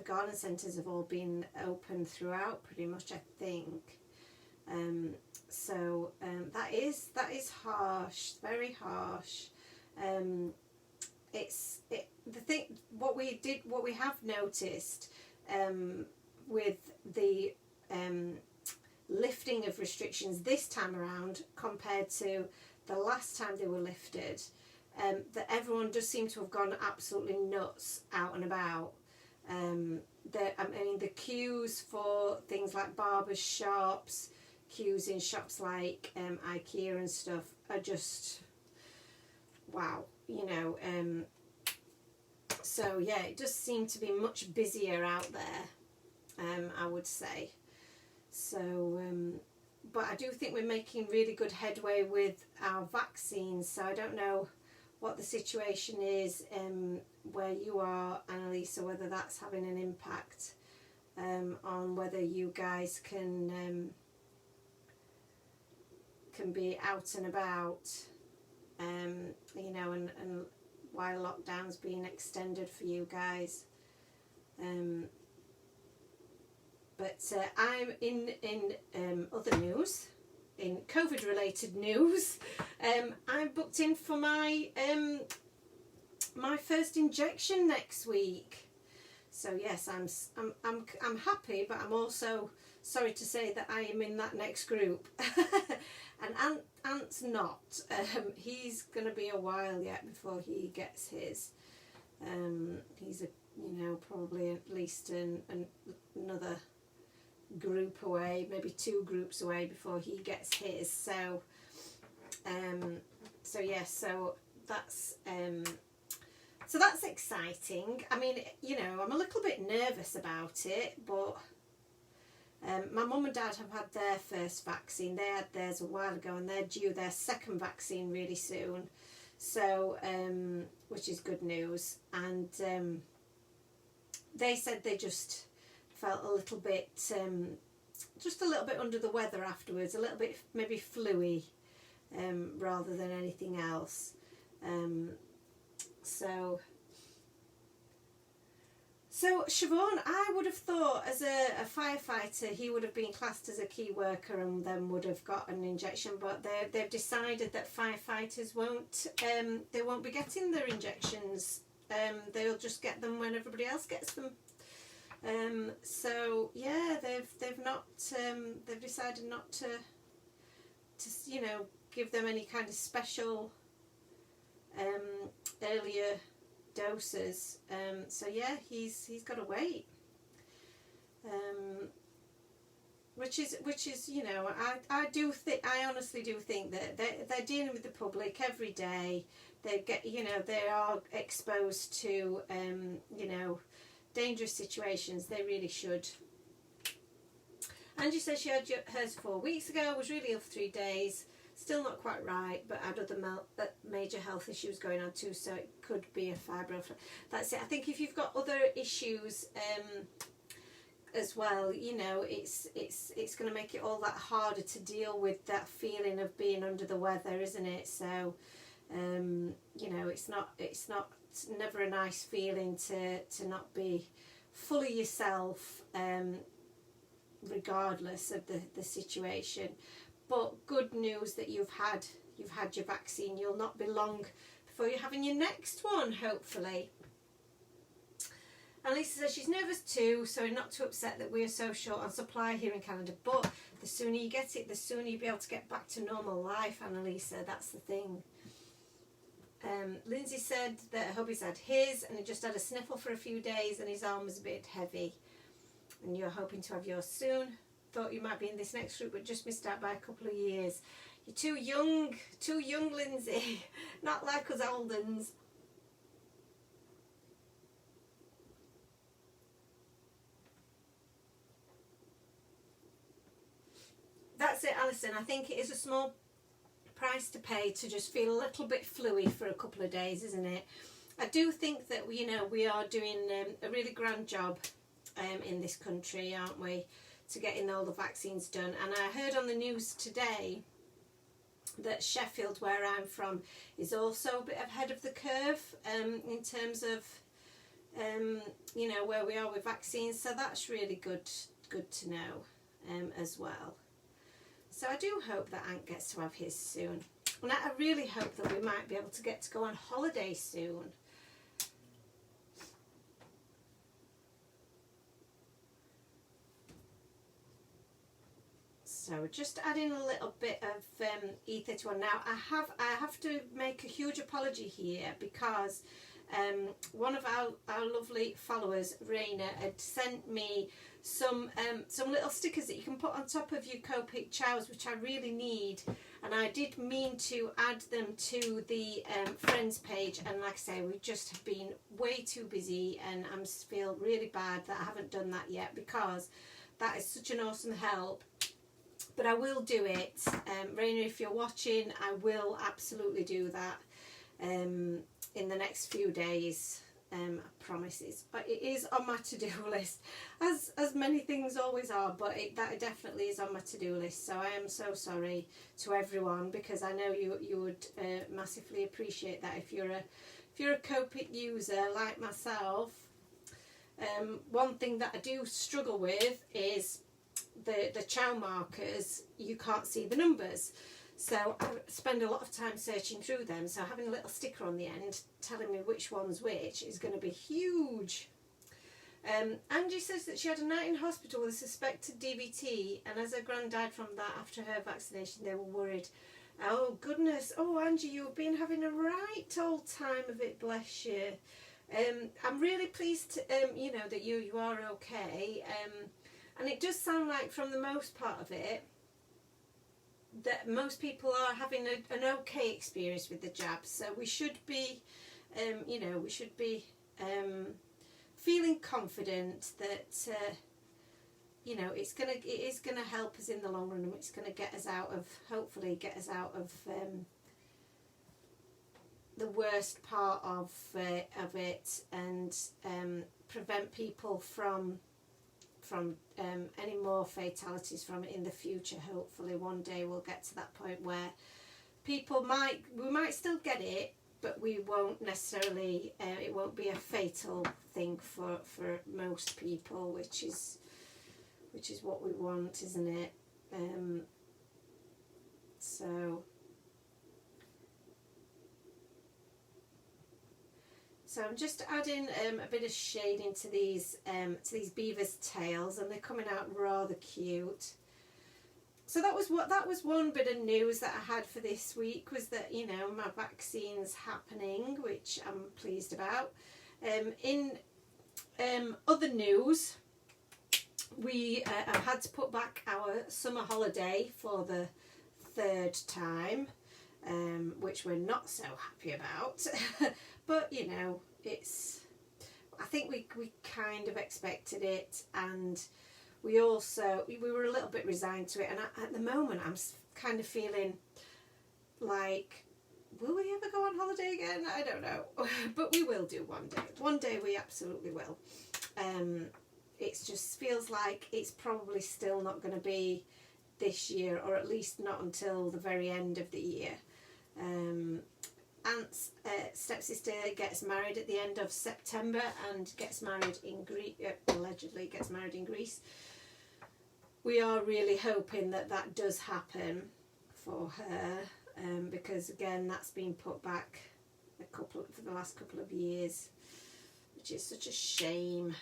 garden centres have all been open throughout, pretty much, I think. So that is harsh, very harsh. What we have noticed with the lifting of restrictions this time around compared to the last time they were lifted, that everyone does seem to have gone absolutely nuts out and about. The queues for things like barbers' shops, queues in shops like IKEA and stuff are just wow, you know. So yeah, it does seem to be much busier out there, I would say. So, but I do think we're making really good headway with our vaccines. So I don't know what the situation is where you are, Annalisa, whether that's having an impact on whether you guys can be out and about, you know, and while lockdown's being extended for you guys. But I'm in other news, in COVID related news. I'm booked in for my my first injection next week. So yes, I'm happy, but I'm also sorry to say that I am in that next group. And Ant's not. He's going to be a while yet before he gets his. He's probably at least another group away, maybe 2 groups away before he gets his. So that's exciting. I mean, I'm a little bit nervous about it, but my mum and dad have had their first vaccine. They had theirs a while ago, and they're due their second vaccine really soon. So, which is good news. And they said they just felt a little bit, just a little bit under the weather afterwards, a little bit maybe flu-y, rather than anything else. So Siobhan, I would have thought as a firefighter he would have been classed as a key worker and then would have got an injection, but they've decided that firefighters won't be getting their injections. They'll just get them when everybody else gets them. So yeah, they've decided not to give them any kind of special earlier doses. So yeah, he's got to wait. Which is I honestly do think that they're dealing with the public every day. They are exposed to dangerous situations. They really should. Angie says she had hers 4 weeks ago, was really ill for 3 days, Still not quite right, but had other major health issues going on too, so it could be a fibro. That's it. I think if you've got other issues as well, you know, it's going to make it all that harder to deal with that feeling of being under the weather, isn't it? So, you know, it's never a nice feeling to not be fully yourself, regardless of the situation. But good news that you've had your vaccine. You'll not be long before you're having your next one, hopefully. And Lisa says she's nervous too, so not too upset that we are so short on supply here in Canada. But the sooner you get it, the sooner you'll be able to get back to normal life, Annalisa. That's the thing. Lindsay said that her hubby's had his, and he just had a sniffle for a few days, and his arm was a bit heavy. And you're hoping to have yours soon. Thought you might be in this next group, but just missed out by a couple of years. You're too young, Lindsay. Not like us old uns. That's it, Alison. I think it is a small price to pay to just feel a little bit fluey for a couple of days, isn't it? I do think that we are doing a really grand job in this country, aren't we, to getting all the vaccines done. And I heard on the news today that Sheffield, where I'm from, is also a bit ahead of the curve in terms of you know, where we are with vaccines. So that's really good to know as well. So I do hope that Ant gets to have his soon. And I really hope that we might be able to get to go on holiday soon. So just adding a little bit of E31 now. I have to make a huge apology here because one of our lovely followers, Raina, had sent me some little stickers that you can put on top of your Copic chows, which I really need, and I did mean to add them to the friends page, and like I say, we just have been way too busy, and I feel really bad that I haven't done that yet, because that is such an awesome help. But I will do it. Raina, if you're watching, I will absolutely do that in the next few days. I promise. It is on my to-do list, as many things always are, but that definitely is on my to-do list. So I am so sorry to everyone, because I know you would massively appreciate that if you're a Copic user like myself. One thing that I do struggle with is the chow markers. You can't see the numbers. So I spend a lot of time searching through them, so having a little sticker on the end telling me which one's which is going to be huge. Angie says that she had a night in hospital with a suspected DVT, and as her gran died from that after her vaccination, they were worried. Oh goodness, oh Angie, you've been having a right old time of it, bless you. I'm really pleased to, you know, that you are okay, and it does sound like, from the most part of it, that most people are having an okay experience with the jabs. So we should be, you know, feeling confident that, you know, it is gonna help us in the long run, and it's gonna get us out of, hopefully get us out of the worst part of it, and prevent people from any more fatalities from it in the future. Hopefully one day we'll get to that point where we might still get it, but we won't necessarily, it won't be a fatal thing for most people, which is what we want, isn't it? So I'm just adding a bit of shading to these beavers' tails, and they're coming out rather cute. So that was one bit of news that I had for this week, was that, you know, my vaccine's happening, which I'm pleased about. In other news, we have had to put back our summer holiday for the third time, which we're not so happy about. But, you know, I think we kind of expected it, and we were a little bit resigned to it, and at the moment I'm kind of feeling like, will we ever go on holiday again? I don't know. But we will do one day. One day we absolutely will. It just feels like it's probably still not going to be this year, or at least not until the very end of the year. Aunt's stepsister gets married at the end of September and gets married in Greece, allegedly gets married in Greece. We are really hoping that that does happen for her, because again that's been put back for the last couple of years, which is such a shame.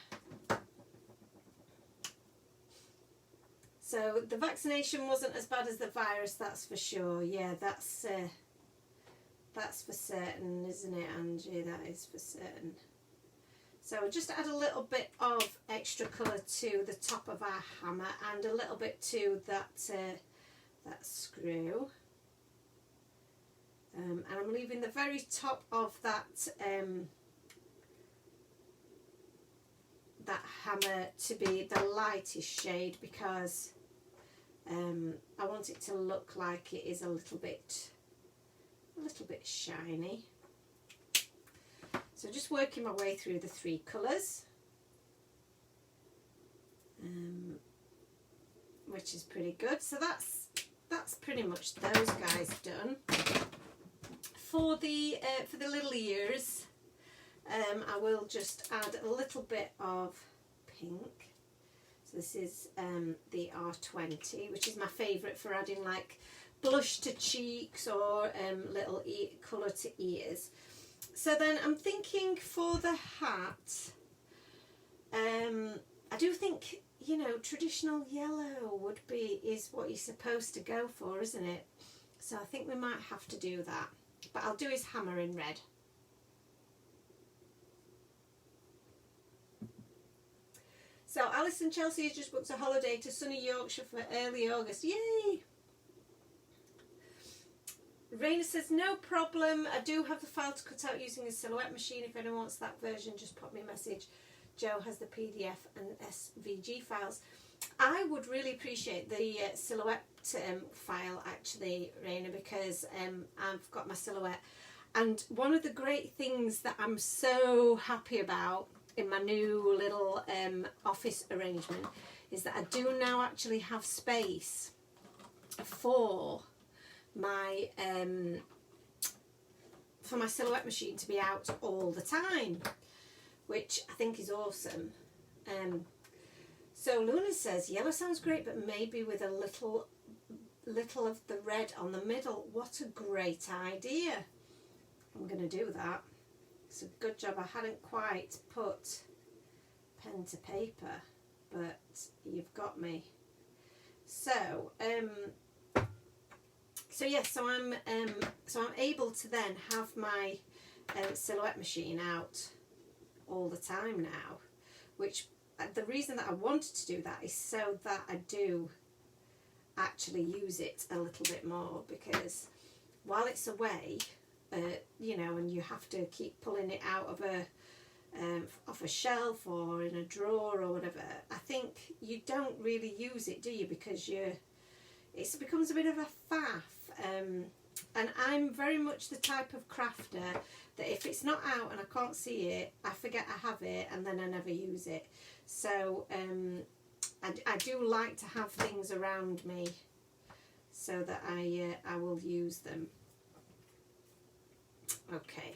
So the vaccination wasn't as bad as the virus, that's for sure. Yeah, that's for certain, isn't it, Angie? That is for certain. So we'll just add a little bit of extra colour to the top of our hammer and a little bit to that screw. And I'm leaving the very top of that that hammer to be the lightest shade, because I want it to look like it is a little bit shiny. So just working my way through the three colours, which is pretty good. So that's pretty much those guys done. For the little ears, I will just add a little bit of pink. So this is the R20, which is my favourite for adding like blush to cheeks or little colour to ears. So then I'm thinking for the hat, I do think, you know, traditional yellow is what you're supposed to go for, isn't it? So I think we might have to do that. But I'll do his hammer in red. So Alice and Chelsea has just booked a holiday to sunny Yorkshire for early August. Yay! Raina says, no problem. I do have the file to cut out using a silhouette machine. If anyone wants that version, just pop me a message. Joe has the PDF and SVG files. I would really appreciate the silhouette file, actually, Raina, because I've got my silhouette. And one of the great things that I'm so happy about in my new little office arrangement is that I do now actually have space for my silhouette machine to be out all the time, which I think is awesome. So Luna says yellow sounds great, but maybe with a little of the red on the middle. What a great idea. I'm going to do that. It's a good job I hadn't quite put pen to paper, but you've got me. So so I'm able to then have my silhouette machine out all the time now, which the reason that I wanted to do that is so that I do actually use it a little bit more, because while it's away, you know, and you have to keep pulling it out of off a shelf or in a drawer or whatever, I think you don't really use it, do you? Because it becomes a bit of a faff. And I'm very much the type of crafter that if it's not out and I can't see it, I forget I have it and then I never use it. So I do like to have things around me so that I will use them. Okay,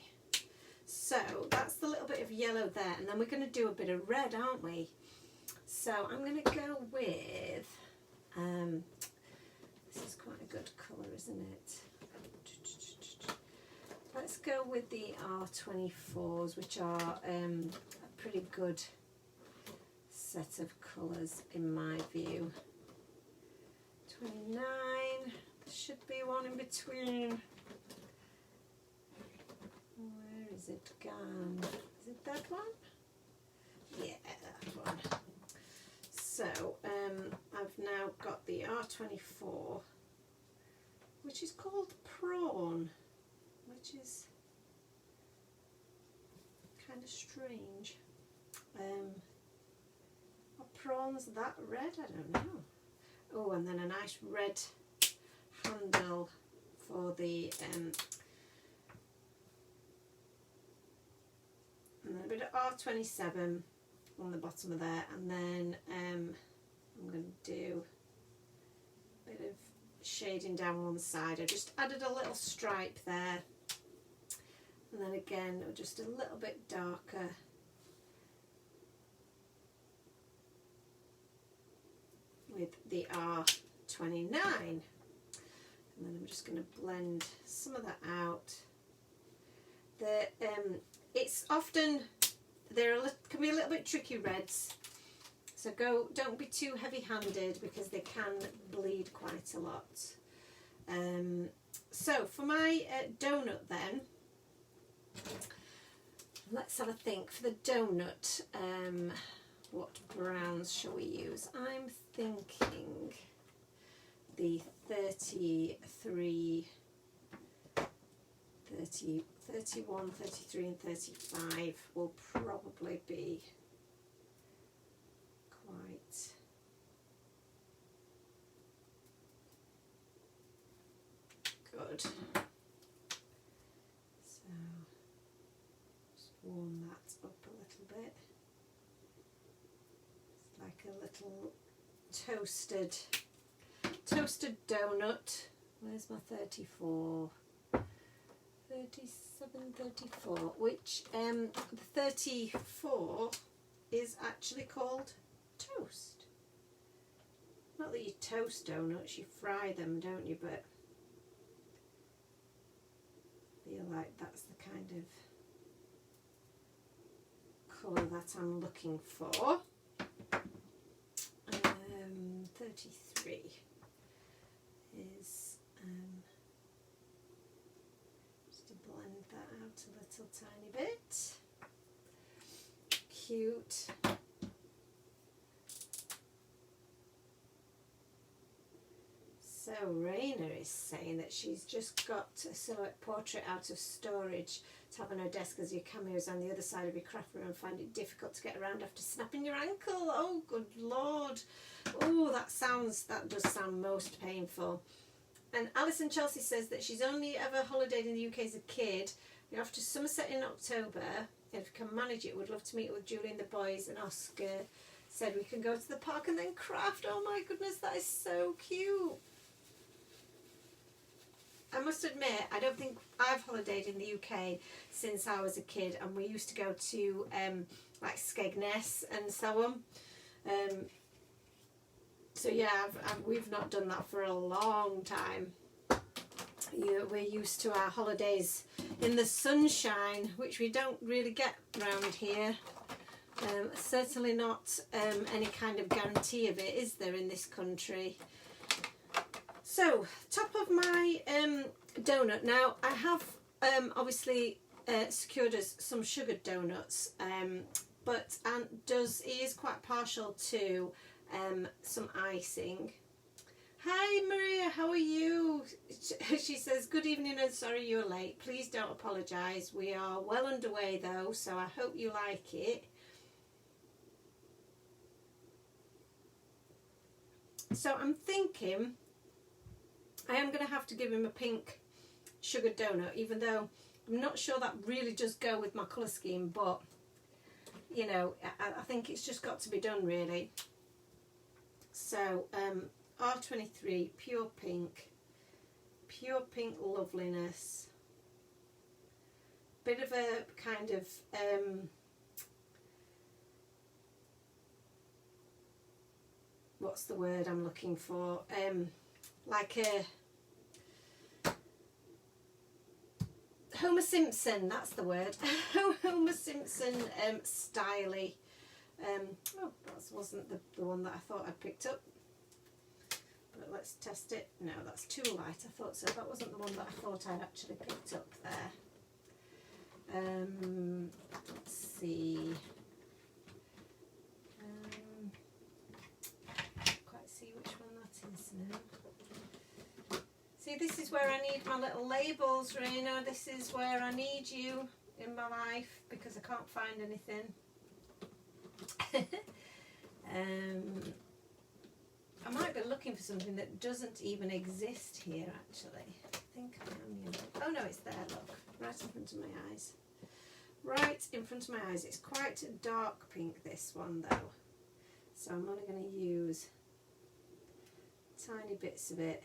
so that's the little bit of yellow there, and then we're going to do a bit of red, aren't we? So I'm going to go with, this is quite a good colour, isn't it? Let's go with the R24s, which are a pretty good set of colours in my view. 29, there should be one in between. Where is it gone? Is it that one? Yeah, that one. So I've now got the R24, which is called Prawn, which is kind of strange. Are prawns that red? I don't know. Oh, and then a nice red handle for the and then a bit of R27 on the bottom of there, and then I'm going to do a bit of shading down one side. I just added a little stripe there, and then again just a little bit darker with the R29, and then I'm just going to blend some of that out. It's often can be a little bit tricky, reds, so don't be too heavy-handed because they can bleed quite a lot. So for my donut then, let's have a think. For the donut, what browns shall we use? I'm thinking the 33, 30, 31, 33 and 35 will probably be quite good. So just warm that up a little bit. It's like a little toasted donut. Where's my 34? 37, 34, which the 34 is actually called toast. Not that you toast donuts, you fry them, don't you? But I feel like that's the kind of colour that I'm looking for. 33 is just to blend that out a little tiny bit. Cute. So Raina is saying that she's just got a silhouette portrait out of storage to have on her desk as your cameo's on the other side of your craft room and find it difficult to get around after snapping your ankle. Oh, good Lord. Oh, that does sound most painful. And Alison Chelsea says that she's only ever holidayed in the UK as a kid. We're off to Somerset in October. If we can manage it, we'd love to meet with Julie and the boys. And Oscar said we can go to the park and then craft. Oh my goodness, that is so cute. I must admit, I don't think I've holidayed in the UK since I was a kid, and we used to go to like Skegness and so on. So yeah, we've not done that for a long time. We're used to our holidays in the sunshine, which we don't really get round here. Certainly not any kind of guarantee of it, is there, in this country? So, top of my donut. Now, I have obviously secured us some sugared donuts, but he is quite partial to some icing. Hi Maria, how are you? She says, good evening and sorry you're late. Please don't apologise. We are well underway though, so I hope you like it. So I'm thinking I am going to have to give him a pink sugared donut, even though I'm not sure that really does go with my colour scheme, but you know, I think it's just got to be done really. So R23 pure pink loveliness, bit of a kind of what's the word I'm looking for, like a Homer Simpson, that's the word. Homer Simpson styly. Oh, that wasn't the one that I thought I'd picked up. But let's test it. No, that's too light. I thought so. That wasn't the one that I thought I'd actually picked up there. Let's see. Can't quite see which one that is now. See, this is where I need my little labels, Raina. This is where I need you in my life because I can't find anything. I might be looking for something that doesn't even exist here actually. I think I am, you know. Oh no, it's there, look, right in front of my eyes. Right in front of my eyes. It's quite a dark pink, this one though. So I'm only going to use tiny bits of it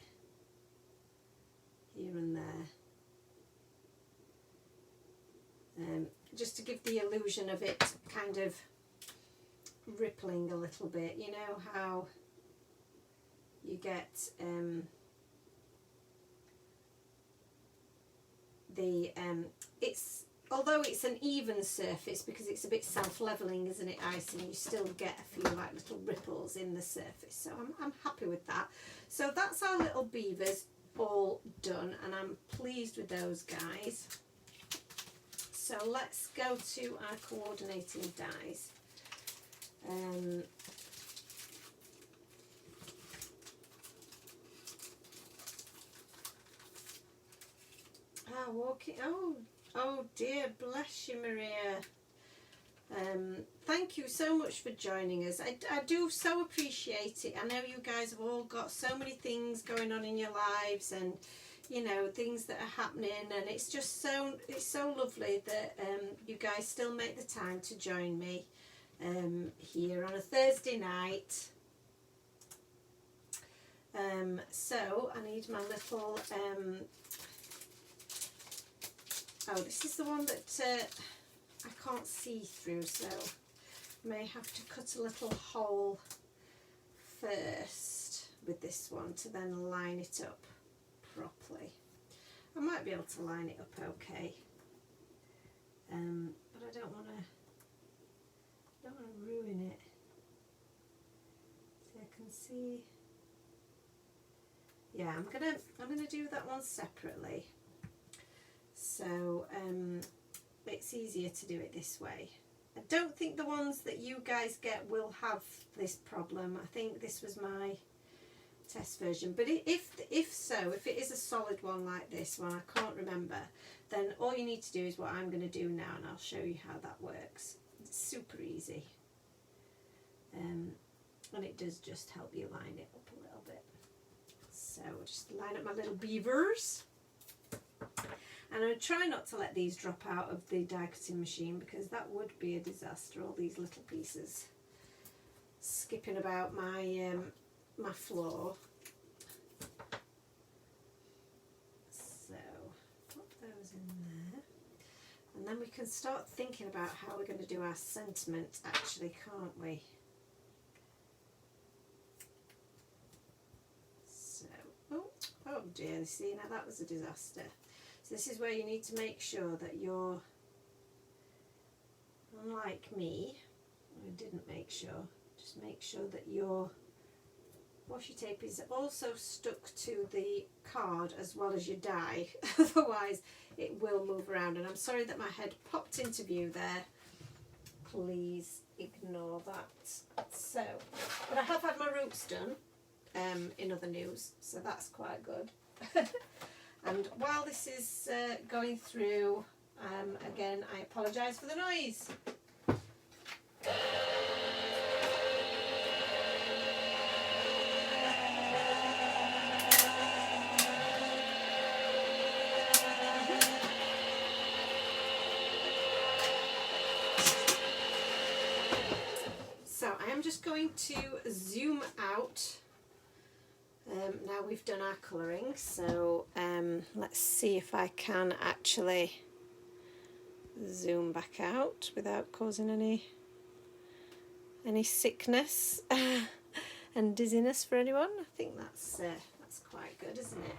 here and there. Just to give the illusion of it kind of rippling a little bit. You know how you get it's, although it's an even surface because it's a bit self-leveling, isn't it, icing, you still get a few like little ripples in the surface. So I'm happy with that. So that's our little beavers all done, and I'm pleased with those guys. So let's go to our coordinating dies. Walking. Oh dear, bless you, Maria. Thank you so much for joining us. I do so appreciate it. I know you guys have all got so many things going on in your lives, and you know, things that are happening, and it's just so lovely that you guys still make the time to join me here on a Thursday night. So I need my little oh, this is the one that I can't see through, so I may have to cut a little hole first with this one to then line it up properly. I might be able to line it up okay, but I don't want to ruin it. So I can see. Yeah, I'm gonna do that one separately. So it's easier to do it this way. I don't think the ones that you guys get will have this problem. I think this was my test version, but if so, if it is a solid one like this one, I can't remember, then all you need to do is what I'm going to do now, and I'll show you how that works. It's super easy, and it does just help you line it up a little bit. So I'll just line up my little beavers, and I try not to let these drop out of the die cutting machine because that would be a disaster, all these little pieces skipping about my my floor. So put those in there, and then we can start thinking about how we're going to do our sentiment actually, can't we? So oh dear, see, now that was a disaster. So this is where you need to make sure that you're, unlike me, I didn't make sure, just make sure that your washi tape is also stuck to the card as well as your die, otherwise it will move around. And I'm sorry that my head popped into view there, please ignore that. So, but I have had my roots done in other news, so that's quite good. And while this is going through, again, I apologise for the noise. So I am just going to zoom out. Now we've done our colouring, so let's see if I can actually zoom back out without causing any sickness and dizziness for anyone. I think that's quite good, isn't it?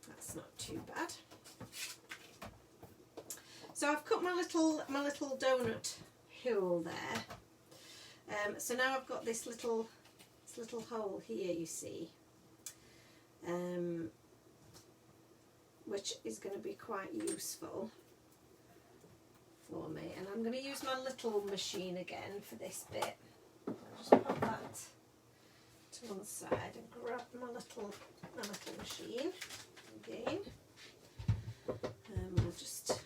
That's not too bad. So I've cut my little donut hole there. So now I've got this little hole here, you see, which is going to be quite useful for me, and I'm going to use my little machine again for this bit. I'll just pop that to one side and grab my little machine again, and we'll just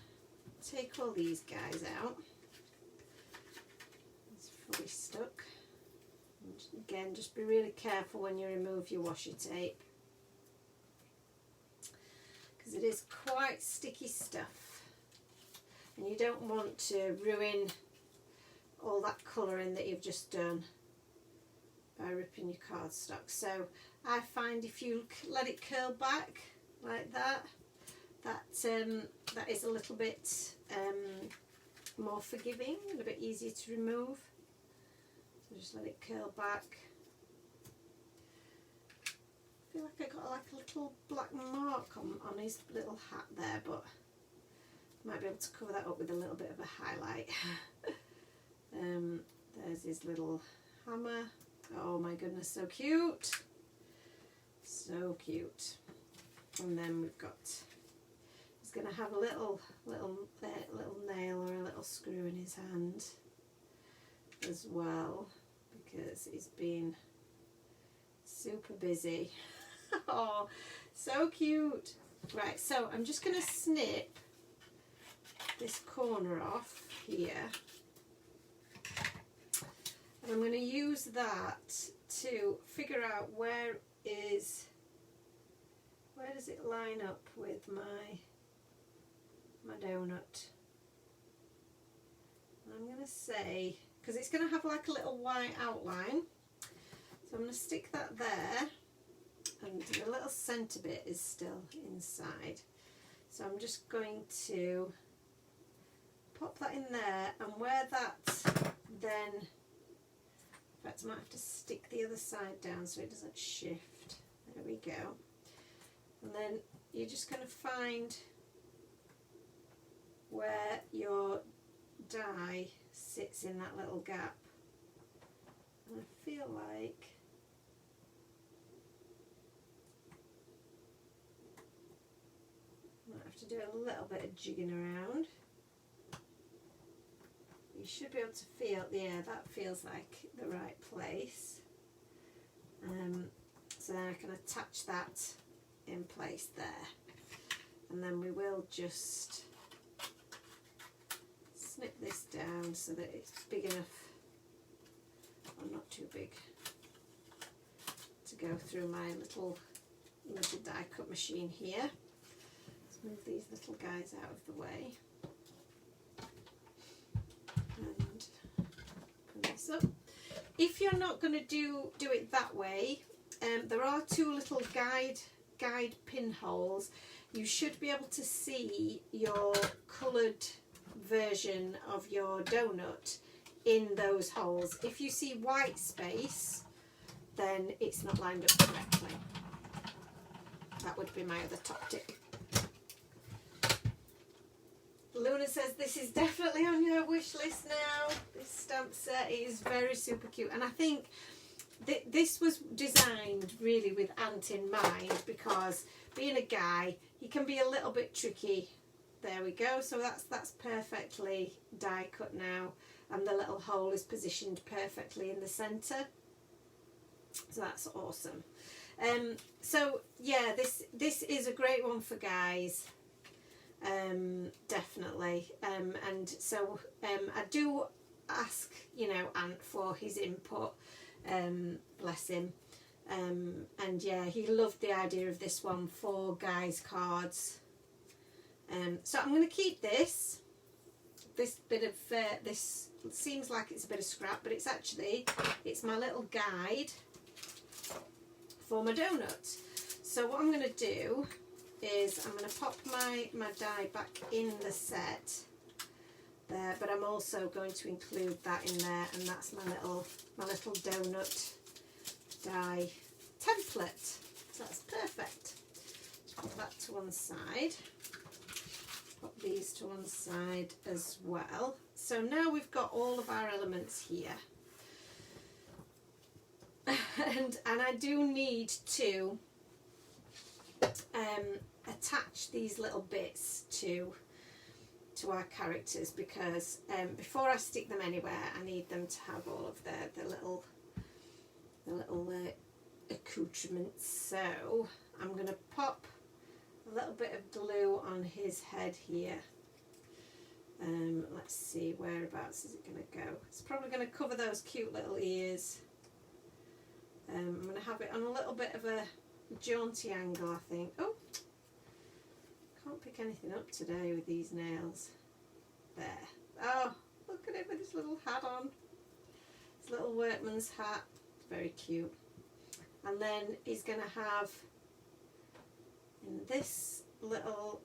take all these guys out. It's fully stuck. Again, just be really careful when you remove your washi tape. it is quite sticky stuff, and you don't want to ruin all that colouring that you've just done by ripping your cardstock. So I find if you let it curl back like that, that is a little bit more forgiving and a bit easier to remove. So just let it curl back. I feel like I got like a little black mark on his little hat there, but might be able to cover that up with a little bit of a highlight. There's his little hammer. Oh my goodness, so cute. So cute. And then we've got, he's going to have a little nail or a little screw in his hand as well, because he's been super busy. Oh, so cute. Right, so I'm just going to snip this corner off here, and I'm going to use that to figure out where does it line up with my donut. I'm going to say, because it's going to have like a little white outline, so I'm going to stick that there, and the little centre bit is still inside. So I'm just going to pop that in there, and where that then, in fact I might have to stick the other side down so it doesn't shift. There we go. And then you're just going to find where your die sits in that little gap. And I feel like I might have to do a little bit of jigging around. You should be able to feel, yeah, that feels like the right place. So then I can attach that in place there, and then we will just snip this down so that it's big enough, or not too big, to go through my little die cut machine here. Let's move these little guys out of the way and put this up. If you're not going to do it that way, there are two little guide pinholes. You should be able to see your coloured version of your donut in those holes. If you see white space, then it's not lined up correctly. That would be my other top tip. Luna says this is definitely on your wish list now. This stamp set is very super cute, and I think this was designed really with Ant in mind, because being a guy, he can be a little bit tricky. There we go. So that's perfectly die cut now, and the little hole is positioned perfectly in the centre. So that's awesome. So yeah, this is a great one for guys. Definitely. And so I do ask, Ant for his input. Bless him. And yeah, he loved the idea of this one for guys cards. So I'm going to keep this bit of this seems like it's a bit of scrap, but it's my little guide for my donut. So what I'm going to do is I'm going to pop my die back in the set there, but I'm also going to include that in there, and that's my little donut die template. So that's perfect. Just put that to one side. Put these to one side as well. So now we've got all of our elements here. And I do need to attach these little bits to our characters, because before I stick them anywhere, I need them to have all of the little accoutrements. So I'm going to pop a little bit of glue on his head here. Let's see, whereabouts is it going to go? It's probably going to cover those cute little ears. I'm going to have it on a little bit of a jaunty angle, I think. Oh, pick anything up today with these nails. There. Oh, look at it with his little hat on. His little workman's hat. It's very cute. And then he's going to have, in this little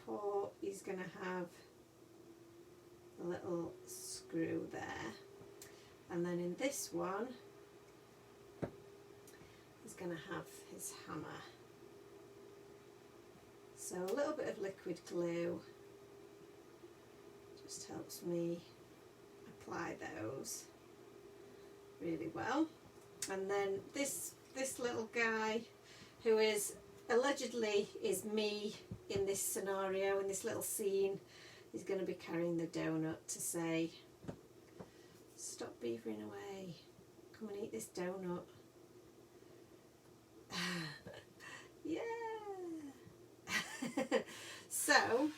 paw, he's going to have a little screw there. And then in this one, he's going to have his hammer. So a little bit of liquid glue just helps me apply those really well. And then this little guy, who is allegedly is me in this scenario, in this little scene, is going to be carrying the donut to say, stop beavering away, come and eat this donut. Yeah. So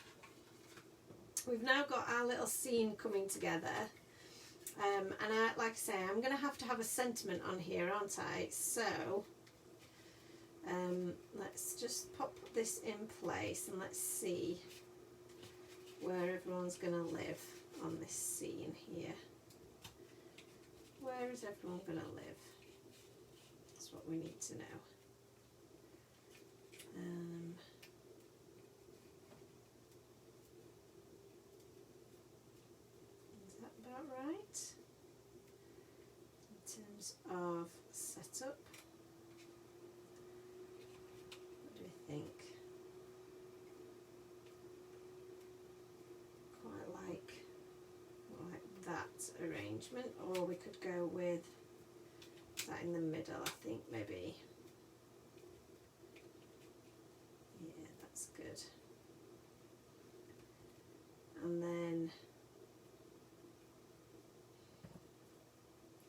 we've now got our little scene coming together, and like I say, I'm going to have a sentiment on here, aren't I? So let's just pop this in place and let's see where everyone's going to live on this scene here. Where is everyone going to live? That's what we need to know. Is that about right? In terms of setup, what do you think? Quite like that arrangement, or we could go with that in the middle, I think, maybe. Yeah, that's good. And then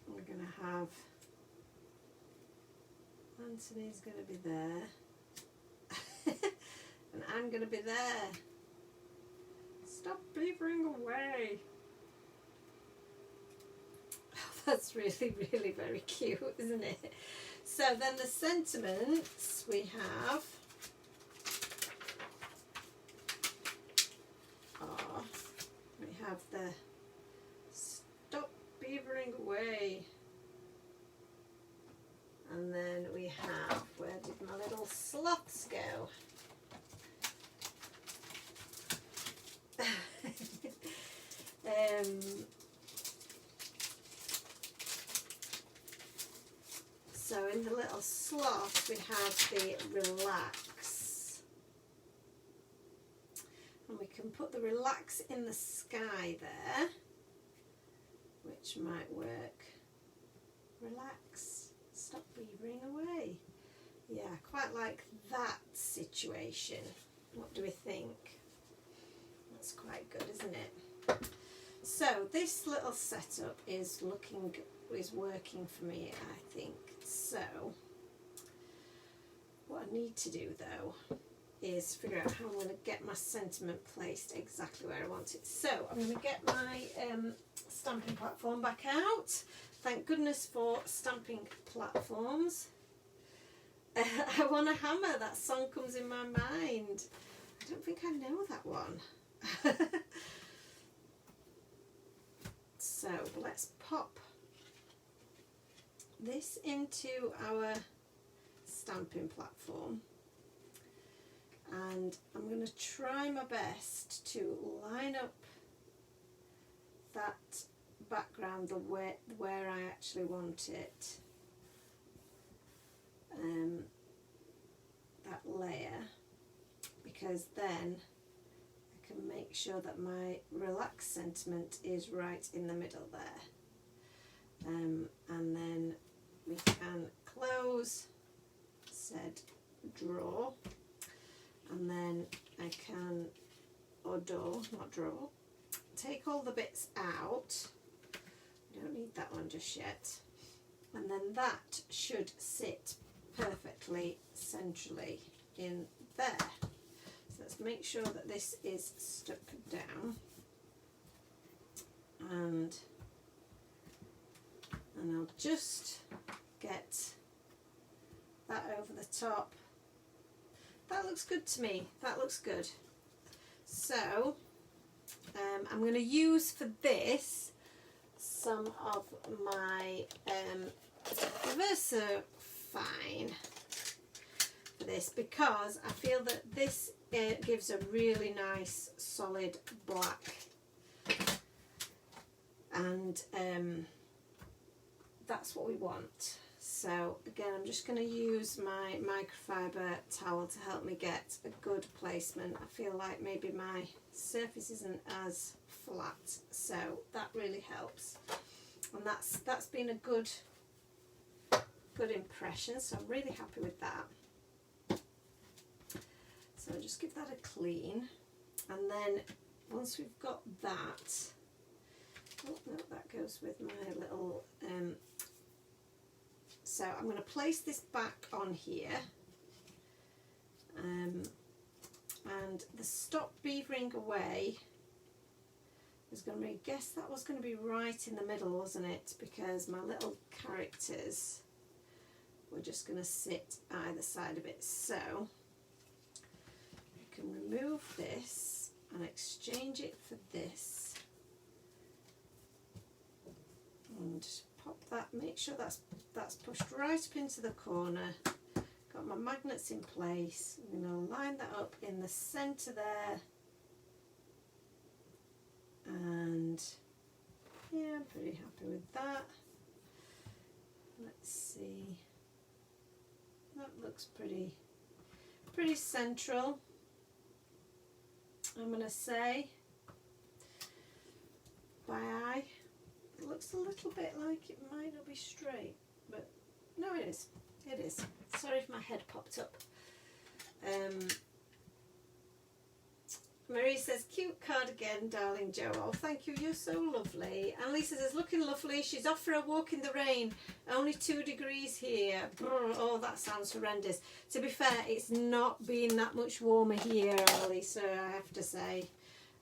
we're going to have Anthony's going to be there and I'm going to be there. Stop beavering away. Oh, that's really, really very cute, isn't it? So then the sentiments we have are, we have the stop beavering away, and then we have, where did my little sloths go? So in the little sloth we have the relax, and we can put the relax in the sky there, which might work. Relax, stop beavering away. Yeah, I quite like that situation. What do we think? That's quite good, isn't it? So this little setup is working for me, I think. So what I need to do though is figure out how I'm going to get my sentiment placed exactly where I want it. So I'm going to get my stamping platform back out. Thank goodness for stamping platforms. I want a hammer. That song comes in my mind. I don't think I know that one. So let's pop this into our stamping platform, and I'm going to try my best to line up that background where I actually want it, that layer, because then I can make sure that my relaxed sentiment is right in the middle there, and then we can close said drawer, and then I can, or door, not drawer, take all the bits out. I don't need that one just yet, and then that should sit perfectly centrally in there. So let's make sure that this is stuck down, and I'll just get that over the top. that looks good to me. That looks good. So I'm going to use for this some of my VersaFine for this, because I feel that this gives a really nice solid black, and that's what we want. So again, I'm just going to use my microfiber towel to help me get a good placement. I feel like maybe my surface isn't as flat, so that really helps. And that's been a good impression, so I'm really happy with that. So I'll just give that a clean, and then once we've got that, oh no, that goes with my little so I'm going to place this back on here, and the stop beavering away is going to be, I guess that was going to be right in the middle, wasn't it, because my little characters were just going to sit either side of it. So you can remove this and exchange it for this, and pop that, make sure that's pushed right up into the corner. Got my magnets in place. I'm going to line that up in the centre there, and yeah, I'm pretty happy with that. Let's see, that looks pretty central, I'm going to say, by eye. It looks a little bit like it might not be straight, but no, it is. It is. Sorry if my head popped up. Marie says, cute cardigan, darling Jo. Oh, thank you. You're so lovely. And Lisa says, looking lovely. She's off for a walk in the rain. Only 2 degrees here. Brr, oh, that sounds horrendous. To be fair, it's not been that much warmer here, Lisa, I have to say.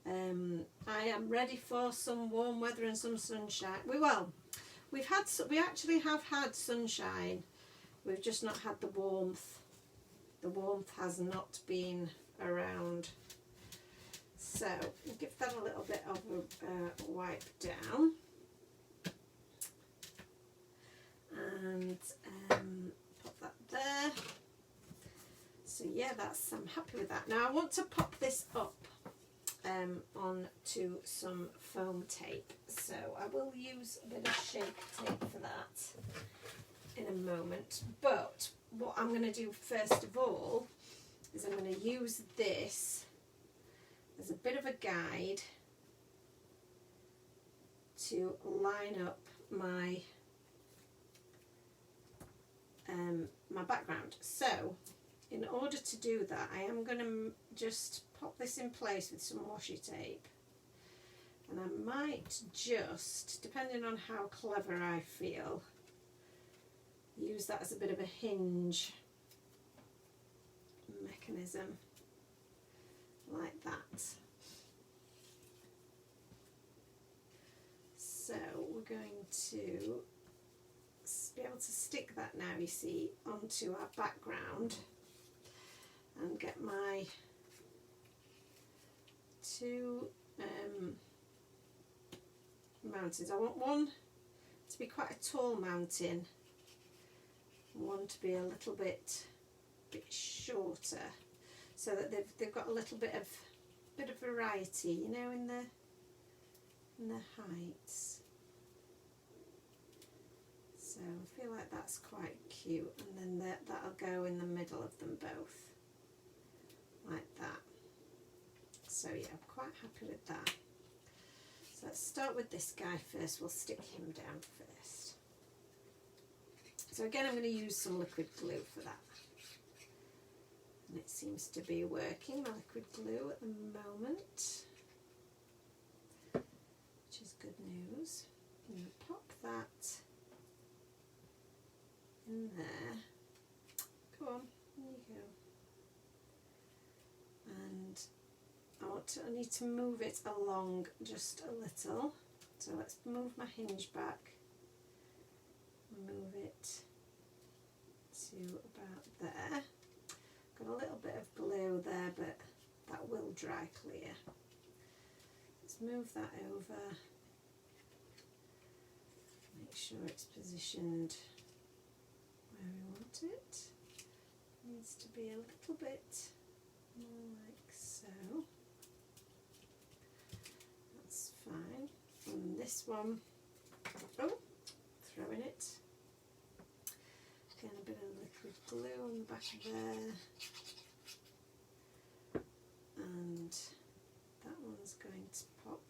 I am ready for some warm weather and some sunshine. We actually have had sunshine. We've just not had the warmth. The warmth has not been around. So we'll give that a little bit of a wipe down, and pop that there. So yeah, I'm happy with that. Now I want to pop this up onto some foam tape, so I will use a bit of shape tape for that in a moment. But what I'm going to do first of all is I'm going to use this as a bit of a guide to line up my my background. So in order to do that, I am going to just pop this in place with some washi tape, and I might just, depending on how clever I feel, use that as a bit of a hinge mechanism, like that. So we're going to be able to stick that now, you see, onto our background, and get my 2 mountains. I want one to be quite a tall mountain, one to be a little bit shorter, so that they've got a little bit of variety, you know, in the heights. So I feel like that's quite cute, and then that'll go in the middle of them both, like that. So yeah, I'm quite happy with that. So let's start with this guy first. We'll stick him down first. So again, I'm going to use some liquid glue for that. And it seems to be working, my liquid glue at the moment, which is good news. I'm going to pop that in there. Go on, there you go. And I need to move it along just a little. So let's move my hinge back. Move it to about there. Got a little bit of blue there, but that will dry clear. Let's move that over. Make sure it's positioned where we want it. Needs to be a little bit more like so. That's fine. And this one, oh, throwing it. Getting a bit of liquid glue on the back of there. And that one's going to pop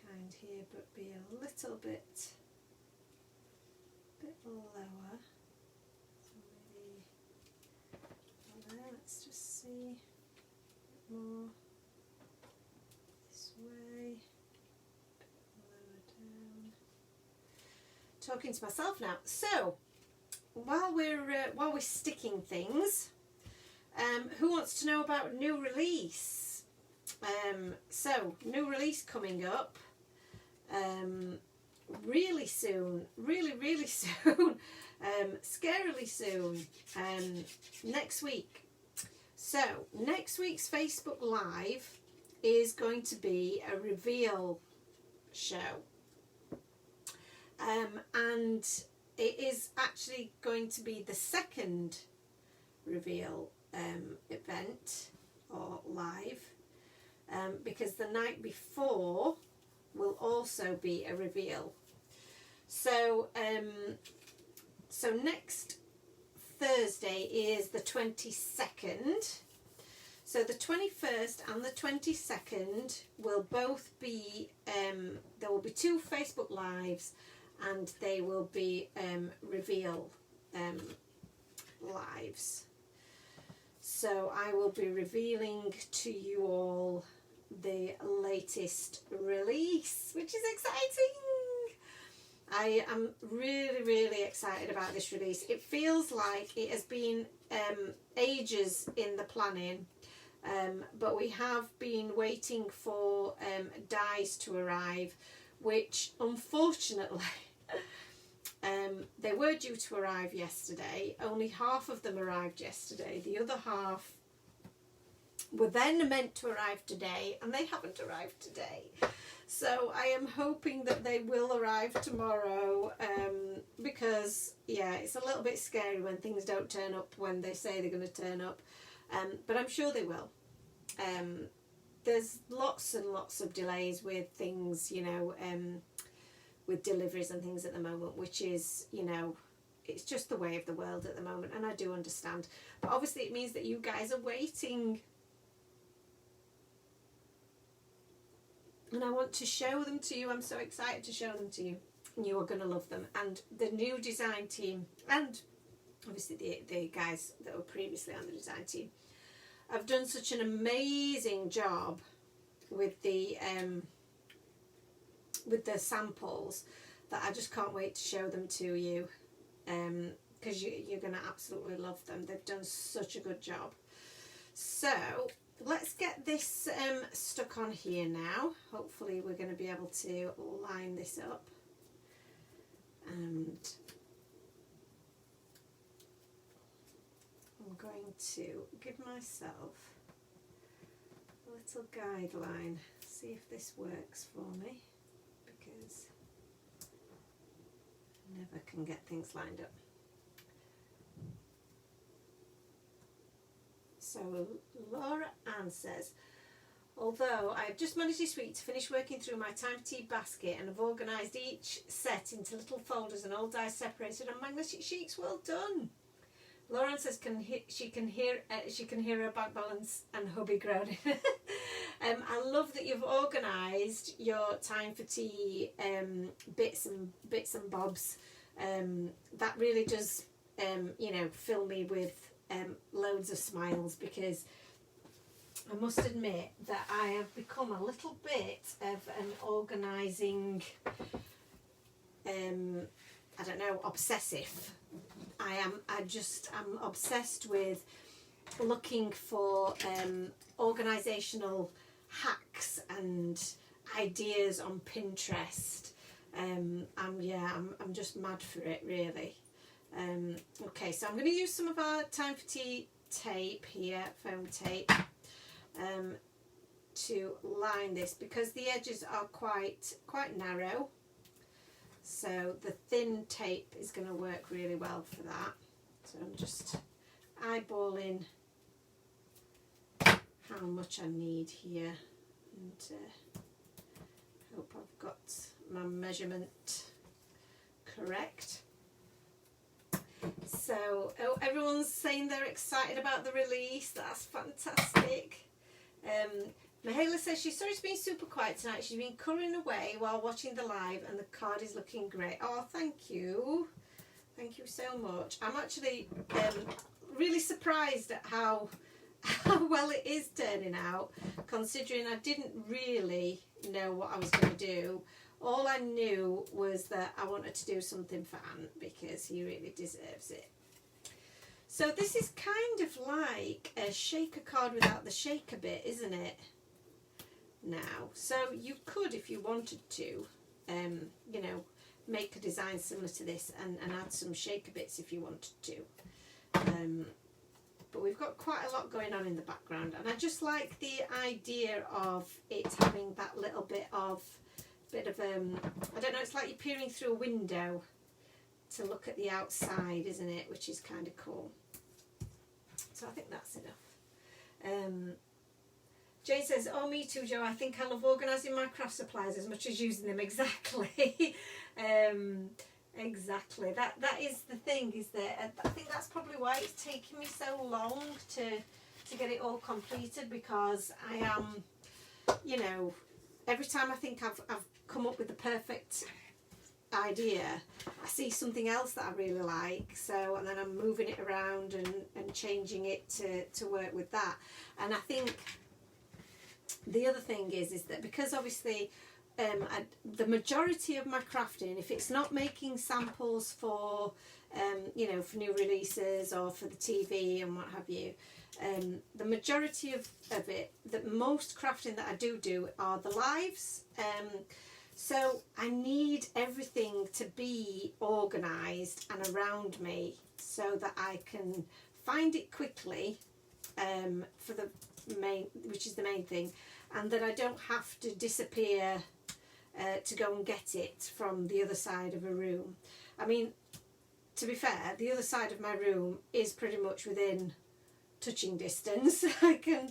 behind here, but be a little bit lower. So maybe there. Let's just see a bit more this way, a bit lower down. Talking to myself now. So while we're sticking things, who wants to know about new release? So new release coming up really soon, really soon, scarily soon, next week. So next week's Facebook Live is going to be a reveal show, and it is actually going to be the second reveal event or live, because the night before will also be a reveal. So so next Thursday is the 22nd. So the 21st and the 22nd will both be, there will be 2 Facebook Lives, and they will be reveal lives. So I will be revealing to you all the latest release, which is exciting. I am really excited about this release. It feels like it has been ages in the planning, but we have been waiting for dies to arrive, which unfortunately they were due to arrive yesterday. Only half of them arrived yesterday. The other half were then meant to arrive today, and they haven't arrived today. So I am hoping that they will arrive tomorrow, because yeah, it's a little bit scary when things don't turn up when they say they're going to turn up, but I'm sure they will. There's lots and lots of delays with things, you know, with deliveries and things at the moment, which is, you know, it's just the way of the world at the moment, and I do understand. But obviously it means that you guys are waiting, and I want to show them to you. I'm so excited to show them to you, and you are going to love them. And the new design team, and obviously the guys that were previously on the design team, have done such an amazing job with the samples that I just can't wait to show them to you, because you're going to absolutely love them. They've done such a good job. So let's get this stuck on here now. Hopefully we're going to be able to line this up, and I'm going to give myself a little guideline, see if this works for me, because I never can get things lined up. So Laura Ann says, although I have just managed this week to finish working through my time tea basket and have organised each set into little folders and all dies separated on magnetic sheets, well done. Laura Ann says she can hear her back balance and hubby groaning. I love that you've organised your time for tea bits and bobs. That really does you know, fill me with loads of smiles, because I must admit that I have become a little bit of an organising, I don't know, obsessive. I'm obsessed with looking for organisational hacks and ideas on Pinterest. I'm just mad for it, really. Okay, so I'm going to use some of our Time for Tea tape here, foam tape, to line this because the edges are quite narrow. So the thin tape is going to work really well for that. So I'm just eyeballing how much I need here, and hope I've got my measurement correct. So, oh, everyone's saying they're excited about the release. That's fantastic. Mihaela says she's sorry it's been super quiet tonight. She's been curling away while watching the live and the card is looking great. Oh, thank you. Thank you so much. I'm actually really surprised at how well it is turning out, considering I didn't really know what I was going to do. All I knew was that I wanted to do something for Ant because he really deserves it. So this is kind of like a shaker card without the shaker bit, isn't it? Now, so you could, if you wanted to, you know, make a design similar to this and add some shaker bits if you wanted to. But we've got quite a lot going on in the background, and I just like the idea of it having that little bit of I don't know, it's like you're peering through a window to look at the outside, isn't it? Which is kind of cool. So I think that's enough. Jane says, oh, me too, Jo. I think I love organising my craft supplies as much as using them. Exactly. Exactly. That is the thing, is that I think that's probably why it's taken me so long to get it all completed, because I am, you know, every time I think I've come up with the perfect idea, I see something else that I really like, so, and then I'm moving it around and changing it to work with that. And I think the other thing is that because obviously the majority of my crafting, if it's not making samples for you know, for new releases or for the TV and what have you, the majority of it, the most crafting that I do are the lives. So I need everything to be organised and around me so that I can find it quickly, for the main, which is the main thing, and that I don't have to disappear to go and get it from the other side of a room. I mean, to be fair, the other side of my room is pretty much within touching distance. I can.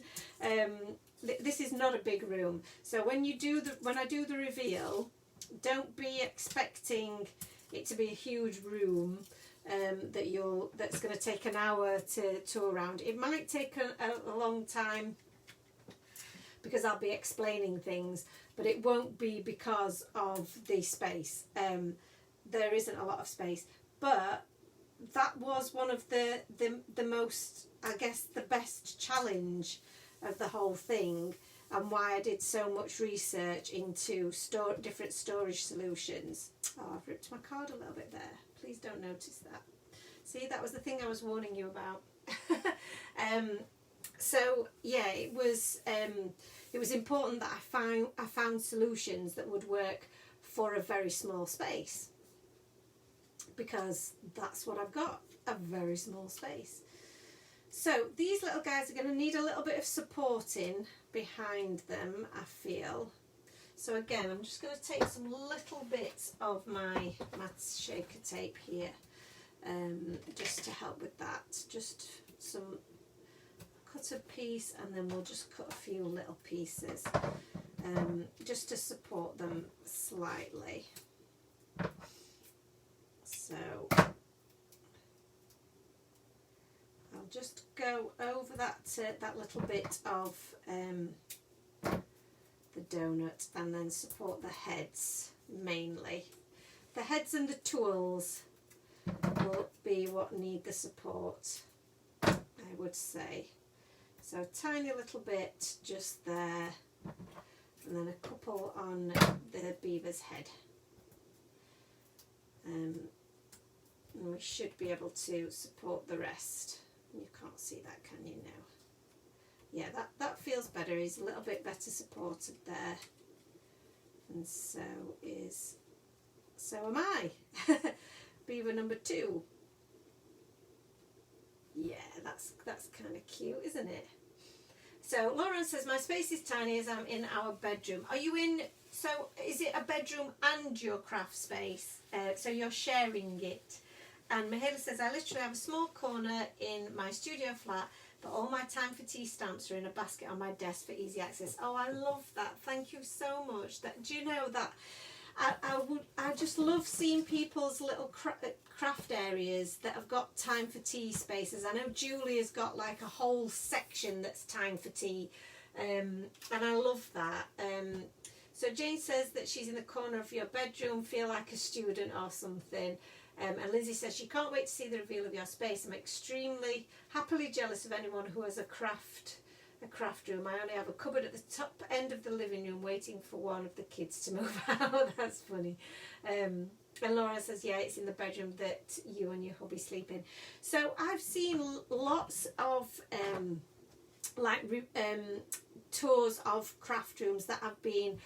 This is not a big room, so when I do the reveal, don't be expecting it to be a huge room that's going to take an hour to tour around. It might take a long time because I'll be explaining things, but it won't be because of the space. There isn't a lot of space, but that was one of the most, I guess, the best challenge of the whole thing, and why I did so much research into different storage solutions. Oh, I've ripped my card a little bit there. Please don't notice that. See, that was the thing I was warning you about. So yeah, it was important that I found solutions that would work for a very small space, because that's what I've got, a very small space. So these little guys are going to need a little bit of supporting behind them, I feel. So again, I'm just going to take some little bits of my shaker tape here, just to help with that. Just some, cut a piece, and then we'll just cut a few little pieces, just to support them slightly. So I'll just go over that little bit of the donut, and then support the heads mainly. The heads and the tools will be what need the support, I would say. So a tiny little bit just there, and then a couple on the beaver's head. And we should be able to support the rest. You can't see that, can you now? Yeah, that feels better. He's a little bit better supported there. And so am I. Beaver number 2. Yeah, that's kind of cute, isn't it? So Lauren says, my space is tiny as I'm in our bedroom. Are you in, so is it a bedroom and your craft space? So you're sharing it. And Mihaela says, I literally have a small corner in my studio flat, but all my time for tea stamps are in a basket on my desk for easy access. Oh, I love that. Thank you so much. That, do you know that I just love seeing people's little craft areas that have got time for tea spaces. I know Julia's got like a whole section that's time for tea, and I love that. So Jane says that she's in the corner of your bedroom, feel like a student or something. And Lizzie says she can't wait to see the reveal of your space. I'm extremely happily jealous of anyone who has a craft room. I only have a cupboard at the top end of the living room waiting for one of the kids to move out. That's funny. And Laura says, yeah, it's in the bedroom that you and your hubby sleep in. So I've seen lots of tours of craft rooms that have been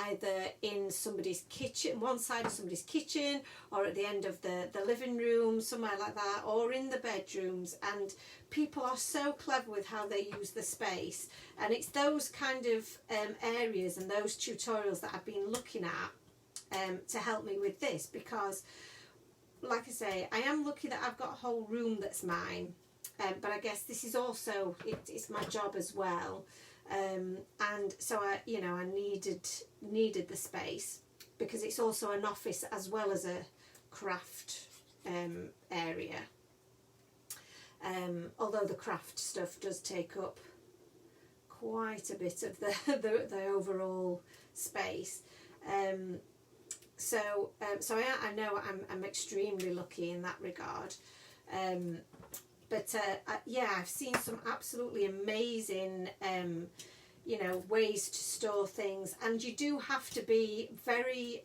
either in somebody's kitchen, one side of somebody's kitchen, or at the end of the living room, somewhere like that, or in the bedrooms. And people are so clever with how they use the space, and it's those kind of areas and those tutorials that I've been looking at to help me with this, because like I say, I am lucky that I've got a whole room that's mine, but I guess this is also it's my job as well. And so I needed the space, because it's also an office as well as a craft area. Although the craft stuff does take up quite a bit of the overall space. So I know I'm extremely lucky in that regard. But yeah, I've seen some absolutely amazing, ways to store things, and you do have to be very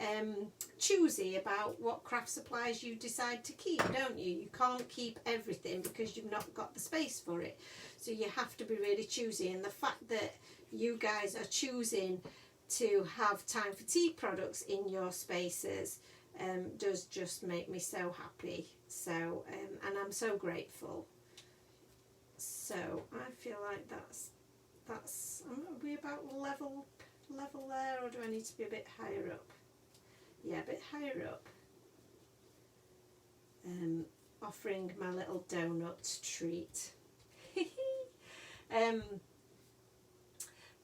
choosy about what craft supplies you decide to keep, don't you? You can't keep everything because you've not got the space for it. So you have to be really choosy, and the fact that you guys are choosing to have time for tea products in your spaces does just make me so happy. So and I'm so grateful. So I feel like that's are we about level there, or do I need to be a bit higher up? Yeah, a bit higher up. Offering my little donut treat.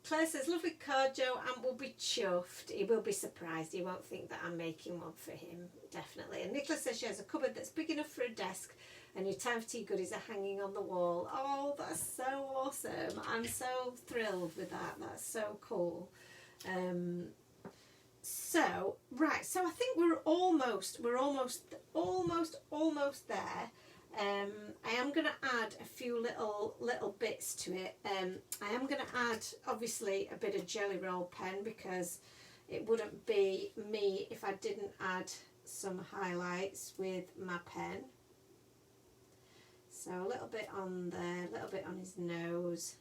Claire says, lovely card, Joe. Ant will be chuffed. He will be surprised. He won't think that I'm making one for him, definitely. And Nicola says she has a cupboard that's big enough for a desk, and your time for tea goodies are hanging on the wall. Oh, that's so awesome. I'm so thrilled with that. That's so cool. So I think we're almost there. I am going to add a few little bits to it. I am going to add, obviously, a bit of Jelly Roll pen, because it wouldn't be me if I didn't add some highlights with my pen. So a little bit on there, a little bit on his nose,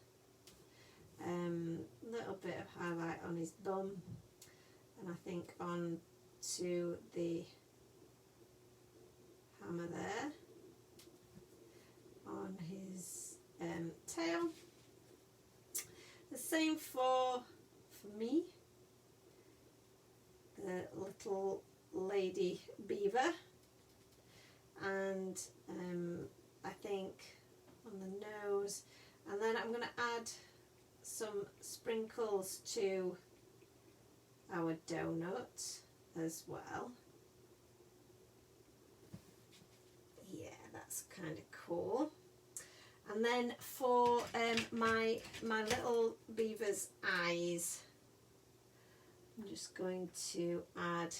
a little bit of highlight on his bum, and I think on to the hammer there, on his tail. The same for me, the little lady beaver, and I think on the nose, and then I'm going to add some sprinkles to our donut as well. Yeah, that's kind of cool. And then for my little beaver's eyes, I'm just going to add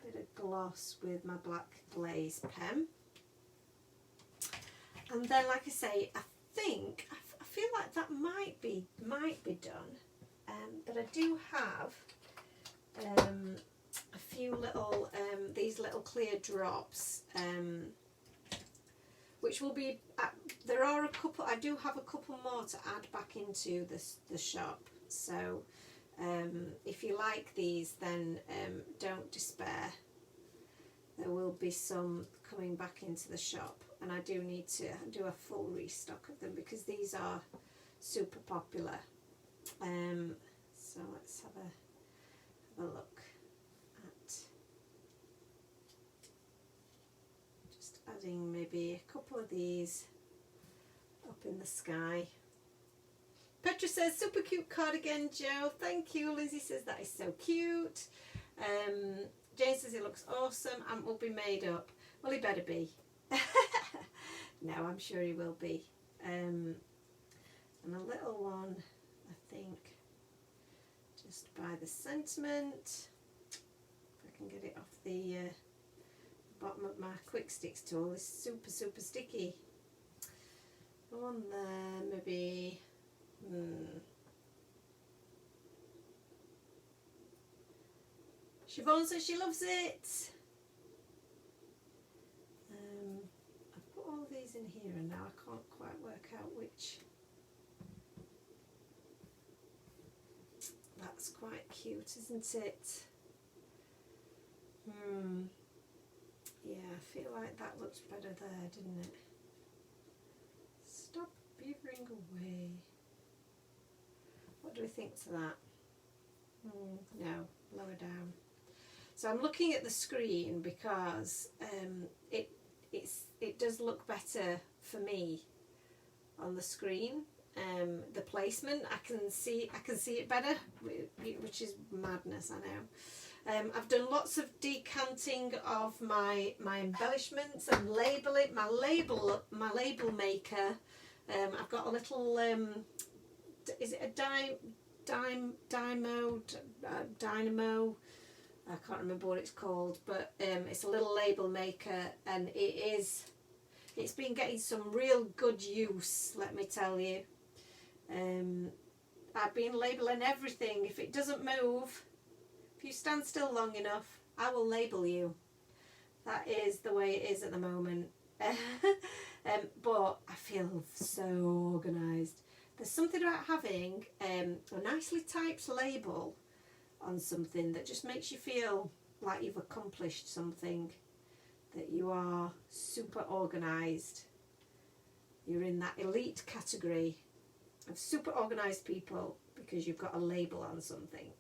a bit of gloss with my black glaze pen. And then, like I say, I feel like that might be done. But I do have a few little these little clear drops, which will be there are a couple. I do have a couple more to add back into the shop. So if you like these, then don't despair. There will be some coming back into the shop and I do need to do a full restock of them because these are super popular. So let's have a look at just adding maybe a couple of these up in the sky. Petra says, super cute cardigan, Joe. Thank you. Lizzie says, that is so cute. Jane says, it looks awesome and will be made up. Well, he better be. No, I'm sure he will be. And a little one, I think, just by the sentiment. If I can get it off the bottom of my quick sticks tool. It's super, super sticky. One there, maybe. Siobhan says she loves it. I've put all these in here and now I can't quite work out which. That's quite cute, isn't it? Yeah, I feel like that looks better there, didn't it? Stop beavering away. What do we think to that? No, lower down. So I'm looking at the screen because it does look better for me on the screen. The placement, I can see it better, which is madness, I know. I've done lots of decanting of my embellishments and labeling. My label maker. I've got a little. Is it a dynamo? I can't remember what it's called, but it's a little label maker, and it's been getting some real good use, let me tell you. I've been labelling everything. If it doesn't move, if you stand still long enough, I will label you. That is the way it is at the moment. But I feel so organised. There's something about having a nicely typed label on something that just makes you feel like you've accomplished something, that you are super organised. You're in that elite category of super organised people because you've got a label on something.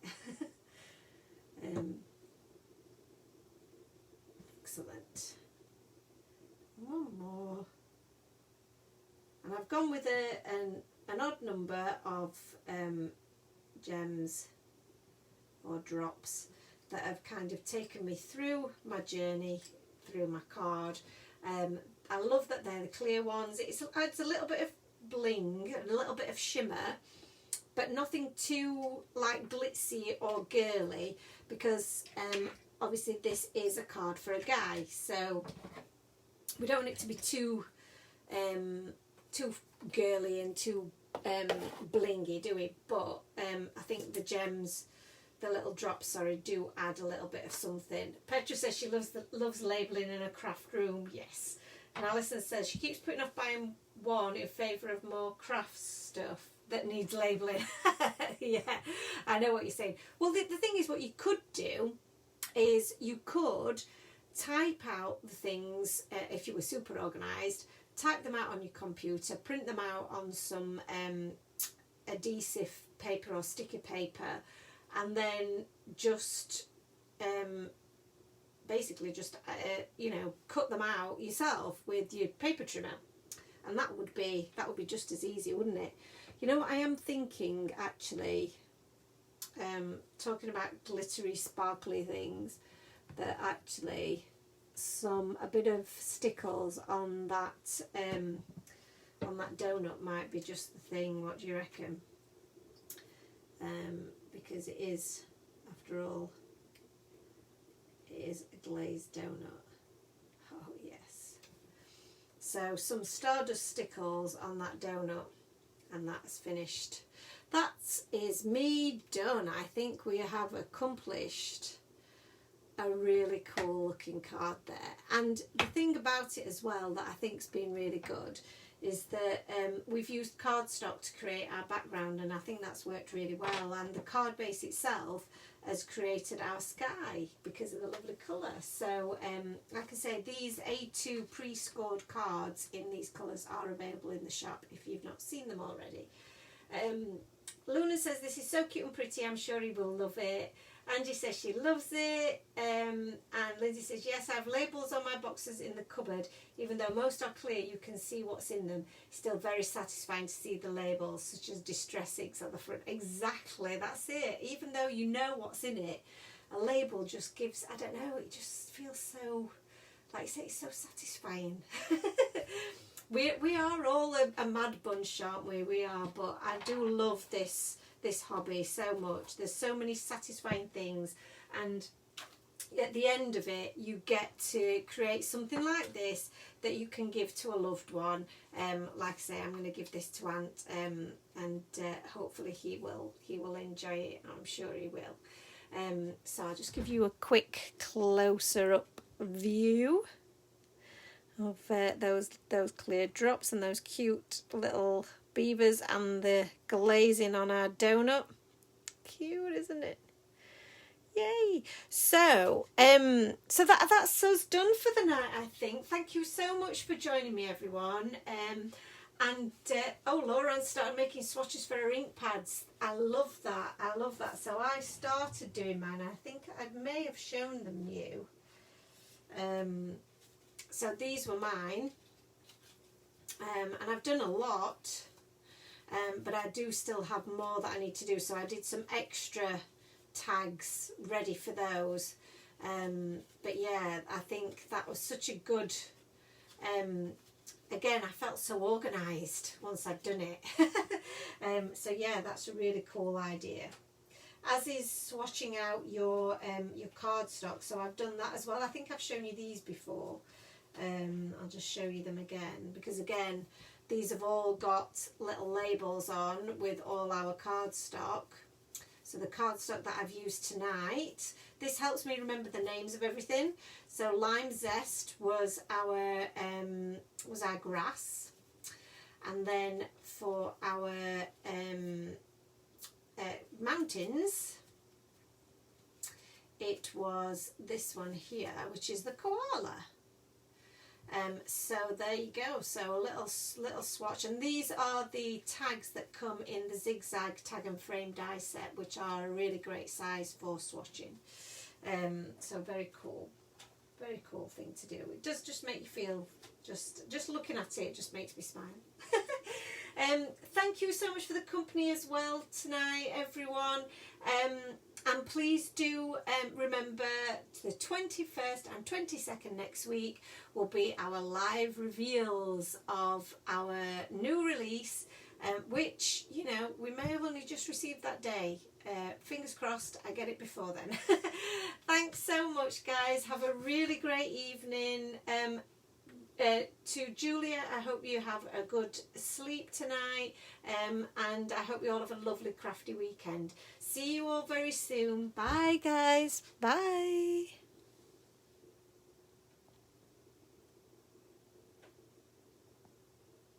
Excellent. One more. And I've gone with an odd number of gems or drops that have kind of taken me through my journey, through my card. I love that they're the clear ones. It adds a little bit of bling and a little bit of shimmer, but nothing too like glitzy or girly, because obviously this is a card for a guy, so we don't want it to be too girly and too blingy, do we? But I think the gems, the little drops, sorry, do add a little bit of something. Petra says she loves labelling in a craft room. Yes. And Alison says she keeps putting off buying one in favour of more craft stuff that needs labelling. Yeah, I know what you're saying. Well, the thing is, what you could do is you could type out the things, if you were super organised, type them out on your computer, print them out on some adhesive paper or sticky paper, and then just basically just cut them out yourself with your paper trimmer, and that would be just as easy, wouldn't it? You know what I am thinking, actually, talking about glittery sparkly things, that actually a bit of stickles on that donut might be just the thing. What do you reckon? Because it is, after all, it is a glazed donut. Oh yes. So some Stardust stickles on that donut, and that's finished. That is me done. I think we have accomplished a really cool looking card there. And the thing about it as well that I think's been really good is that we've used cardstock to create our background, and I think that's worked really well, and the card base itself has created our sky because of the lovely colour. So like I say, these A2 pre-scored cards in these colours are available in the shop if you've not seen them already. Luna says this is so cute and pretty, I'm sure he will love it. Angie says she loves it, and Lindsay says yes, I have labels on my boxes in the cupboard. Even though most are clear, you can see what's in them. Still very satisfying to see the labels, such as distress inks at the front. Exactly, that's it. Even though you know what's in it, a label just gives, I don't know, it just feels so, like I say, it's so satisfying. We are all a mad bunch, aren't we? We are, but I do love this hobby so much. There's so many satisfying things, and at the end of it you get to create something like this that you can give to a loved one. Like I say, I'm going to give this to Ant, and hopefully he will enjoy it. I'm sure he will. So I'll just give you a quick closer up view of those clear drops and those cute little beavers and the glazing on our donut. Cute, isn't it? Yay! So so that's us done for the night, I think. Thank you so much for joining me, everyone. Oh, Lauren started making swatches for her ink pads. I love that. I love that. So I started doing mine. I think I may have shown them you. So these were mine, and I've done a lot, but I do still have more that I need to do. So I did some extra tags ready for those, but yeah, I think that was such a good, again, I felt so organised once I'd done it. So yeah, that's a really cool idea. As is swatching out your cardstock, so I've done that as well. I think I've shown you these before. I'll just show you them again, because again, these have all got little labels on with all our cardstock. So the cardstock that I've used tonight, this helps me remember the names of everything. So Lime Zest was our grass, and then for our mountains, it was this one here, which is the koala. So there you go. So a little swatch, and these are the tags that come in the zigzag tag and frame die set, which are a really great size for swatching. So very cool thing to do. It does just make you feel, just looking at it just makes me smile. Thank you so much for the company as well tonight, everyone. And please do remember the 21st and 22nd next week will be our live reveals of our new release, which, you know, we may have only just received that day. Fingers crossed I get it before then. Thanks so much, guys. Have a really great evening. To Julia, I hope you have a good sleep tonight, and I hope you all have a lovely crafty weekend. See you all very soon. Bye, guys. Bye.